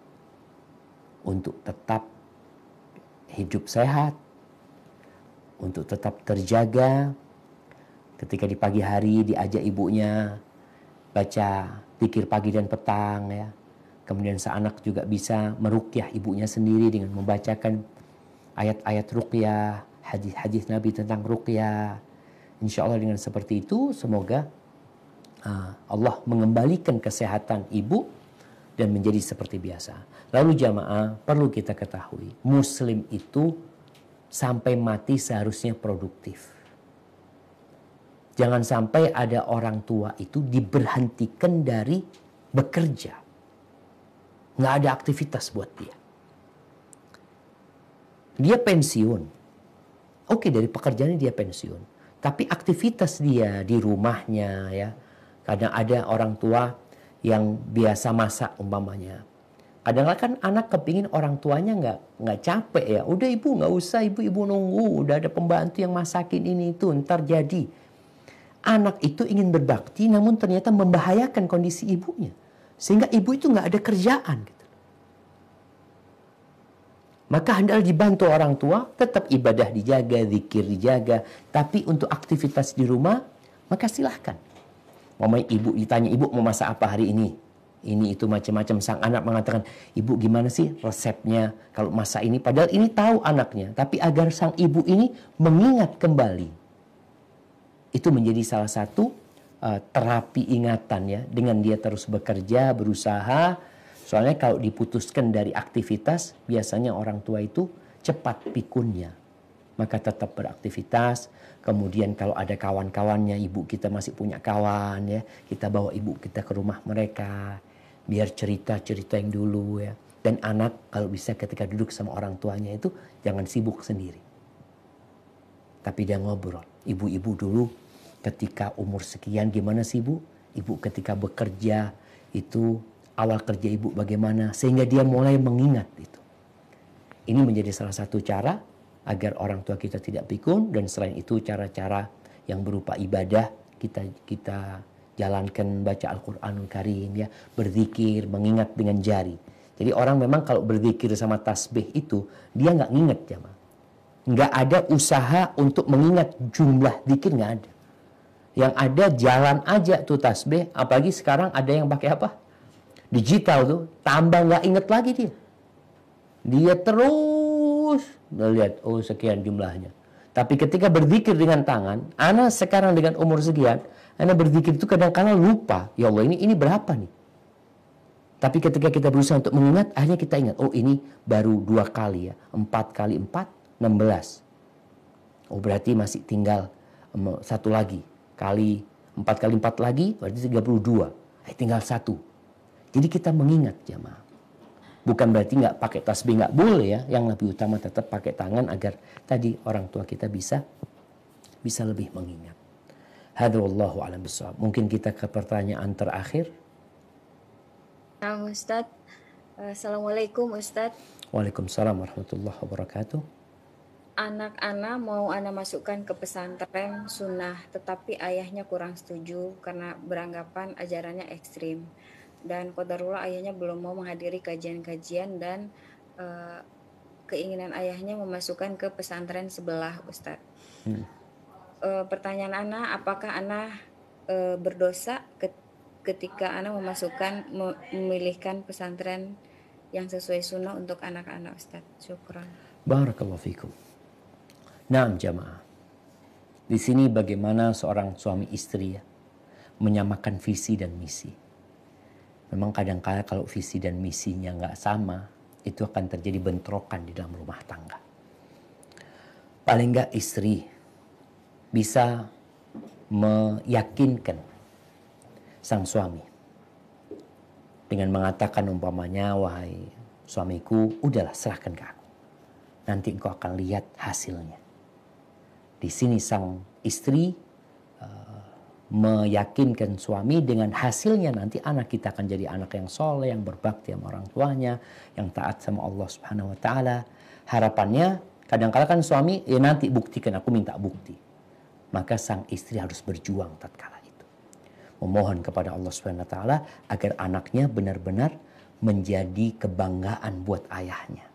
untuk tetap hidup sehat, untuk tetap terjaga. Ketika di pagi hari diajak ibunya baca zikir pagi dan petang ya. Kemudian seanak juga bisa meruqyah ibunya sendiri dengan membacakan ayat-ayat ruqyah, hadis-hadis Nabi tentang ruqyah. Insya Allah dengan seperti itu semoga Allah mengembalikan kesehatan ibu dan menjadi seperti biasa. Lalu jamaah perlu kita ketahui, Muslim itu sampai mati seharusnya produktif. Jangan sampai ada orang tua itu diberhentikan dari bekerja. Nggak ada aktivitas buat dia. Dia pensiun. Oke, dari pekerjaannya dia pensiun. Tapi aktivitas dia di rumahnya ya. Kadang ada orang tua yang biasa masak umpamanya. Kadang-kadang kan anak kepingin orang tuanya nggak capek ya. Udah ibu nggak usah, ibu nunggu. Udah ada pembantu yang masakin ini itu, ntar jadi. Anak itu ingin berbakti namun ternyata membahayakan kondisi ibunya. Sehingga ibu itu nggak ada kerjaan. Gitu. Maka hendaklah dibantu orang tua, tetap ibadah dijaga, zikir dijaga. Tapi untuk aktivitas di rumah, maka silahkan. Mamanya ibu ditanya, ibu mau masak apa hari ini? Ini itu macam-macam. Sang anak mengatakan, ibu gimana sih resepnya kalau masak ini? Padahal ini tahu anaknya. Tapi agar sang ibu ini mengingat kembali. Itu menjadi salah satu terapi ingatan ya. Dengan dia terus bekerja, berusaha. Soalnya kalau diputuskan dari aktivitas, biasanya orang tua itu cepat pikunnya. Maka tetap beraktivitas. Kemudian kalau ada kawan-kawannya, ibu kita masih punya kawan ya. Kita bawa ibu kita ke rumah mereka. Biar cerita-cerita yang dulu ya. Dan anak kalau bisa ketika duduk sama orang tuanya itu jangan sibuk sendiri. Tapi dia ngobrol. Ibu-ibu dulu ketika umur sekian gimana sih ibu? Ibu ketika bekerja itu awal kerja ibu bagaimana, sehingga dia mulai mengingat itu. Ini menjadi salah satu cara agar orang tua kita tidak pikun, dan selain itu cara-cara yang berupa ibadah kita jalankan, baca Al-Quranul Karim, ya, berzikir, mengingat dengan jari. Jadi orang memang kalau berzikir sama tasbih itu dia nggak nginget, jamaah. Nggak ada usaha untuk mengingat jumlah zikir, nggak ada. Yang ada jalan aja tuh tasbih, apalagi sekarang ada yang pakai apa? Digital tuh, tambah nggak inget lagi dia. Dia terus lihat, oh sekian jumlahnya. Tapi ketika berzikir dengan tangan, ana sekarang dengan umur sekian, ana berzikir itu kadang-kadang lupa, ya Allah ini berapa nih? Tapi ketika kita berusaha untuk mengingat, akhirnya kita ingat, oh ini baru 2 kali ya, 4 kali 4, 16. Oh berarti masih tinggal 1 lagi. 4 kali 4 lagi, berarti 32. Tinggal 1. Jadi kita mengingat, jamaah. Bukan berarti nggak pakai tasbih, nggak boleh ya. Yang lebih utama tetap pakai tangan agar tadi orang tua kita bisa lebih mengingat. Hadza wallahu a'lam bishawab. Mungkin kita ke pertanyaan terakhir. Nah, Ustadz. Assalamualaikum Ustadz. Waalaikumsalam warahmatullahi wabarakatuh. Anak-anak mau ana masukkan ke pesantren sunnah, tetapi ayahnya kurang setuju karena beranggapan ajarannya ekstrim. Dan qadarullah ayahnya belum mau menghadiri kajian-kajian dan keinginan ayahnya memasukkan ke pesantren sebelah, Ustadz. Pertanyaan ana, apakah ana berdosa ketika ana memilihkan pesantren yang sesuai sunnah untuk anak-anak, Ustadz? Syukran. Barakallahu fikum. Naam jamaah. Di sini bagaimana seorang suami istri ya menyamakan visi dan misi. Memang kadang-kala kalau visi dan misinya nggak sama, itu akan terjadi bentrokan di dalam rumah tangga. Paling nggak istri bisa meyakinkan sang suami dengan mengatakan umpamanya, wahai suamiku, udahlah serahkan ke aku. Nanti engkau akan lihat hasilnya. Di sini sang istri meyakinkan suami dengan hasilnya nanti anak kita akan jadi anak yang soleh, yang berbakti sama orang tuanya, yang taat sama Allah Subhanahu wa taala. Harapannya kadang-kala kan suami, ya nanti buktikan, aku minta bukti. Maka sang istri harus berjuang tatkala itu. Memohon kepada Allah Subhanahu wa taala agar anaknya benar-benar menjadi kebanggaan buat ayahnya.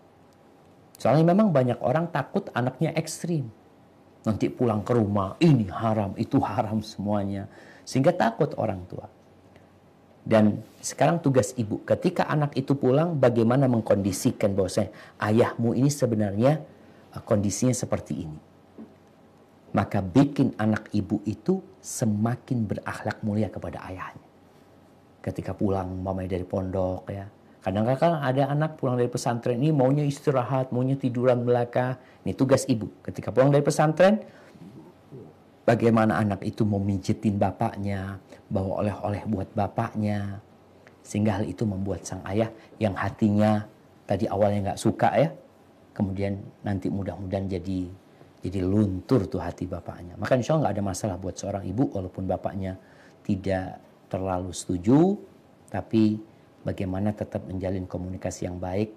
Soalnya memang banyak orang takut anaknya ekstrim. Nanti pulang ke rumah, ini haram, itu haram semuanya. Sehingga takut orang tua. Dan sekarang tugas ibu, ketika anak itu pulang, bagaimana mengkondisikan bahwasanya ayahmu ini sebenarnya kondisinya seperti ini. Maka bikin anak ibu itu semakin berakhlak mulia kepada ayahnya. Ketika pulang, mamanya dari pondok ya. Kadang-kadang ada anak pulang dari pesantren ini maunya istirahat, maunya tiduran belaka. Ini tugas ibu. Ketika pulang dari pesantren, bagaimana anak itu mau mijitin bapaknya, bawa oleh-oleh buat bapaknya. Sehingga hal itu membuat sang ayah yang hatinya tadi awalnya nggak suka ya, kemudian nanti mudah-mudahan jadi luntur tuh hati bapaknya. Maka insya Allah nggak ada masalah buat seorang ibu walaupun bapaknya tidak terlalu setuju, tapi bagaimana tetap menjalin komunikasi yang baik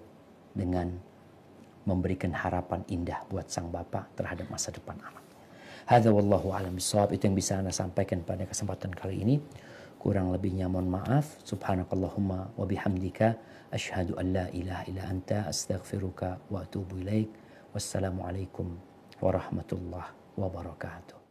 dengan memberikan harapan indah buat sang bapak terhadap masa depan anaknya. Hadza wallahu a'lam bishawab. Itu yang bisa Anda sampaikan pada kesempatan kali ini. Kurang lebihnya mohon maaf. Subhanakallahumma wa bihamdika asyhadu an la ilaha illa anta astaghfiruka wa atubu ilaik. Wassalamualaikum warahmatullahi wabarakatuh.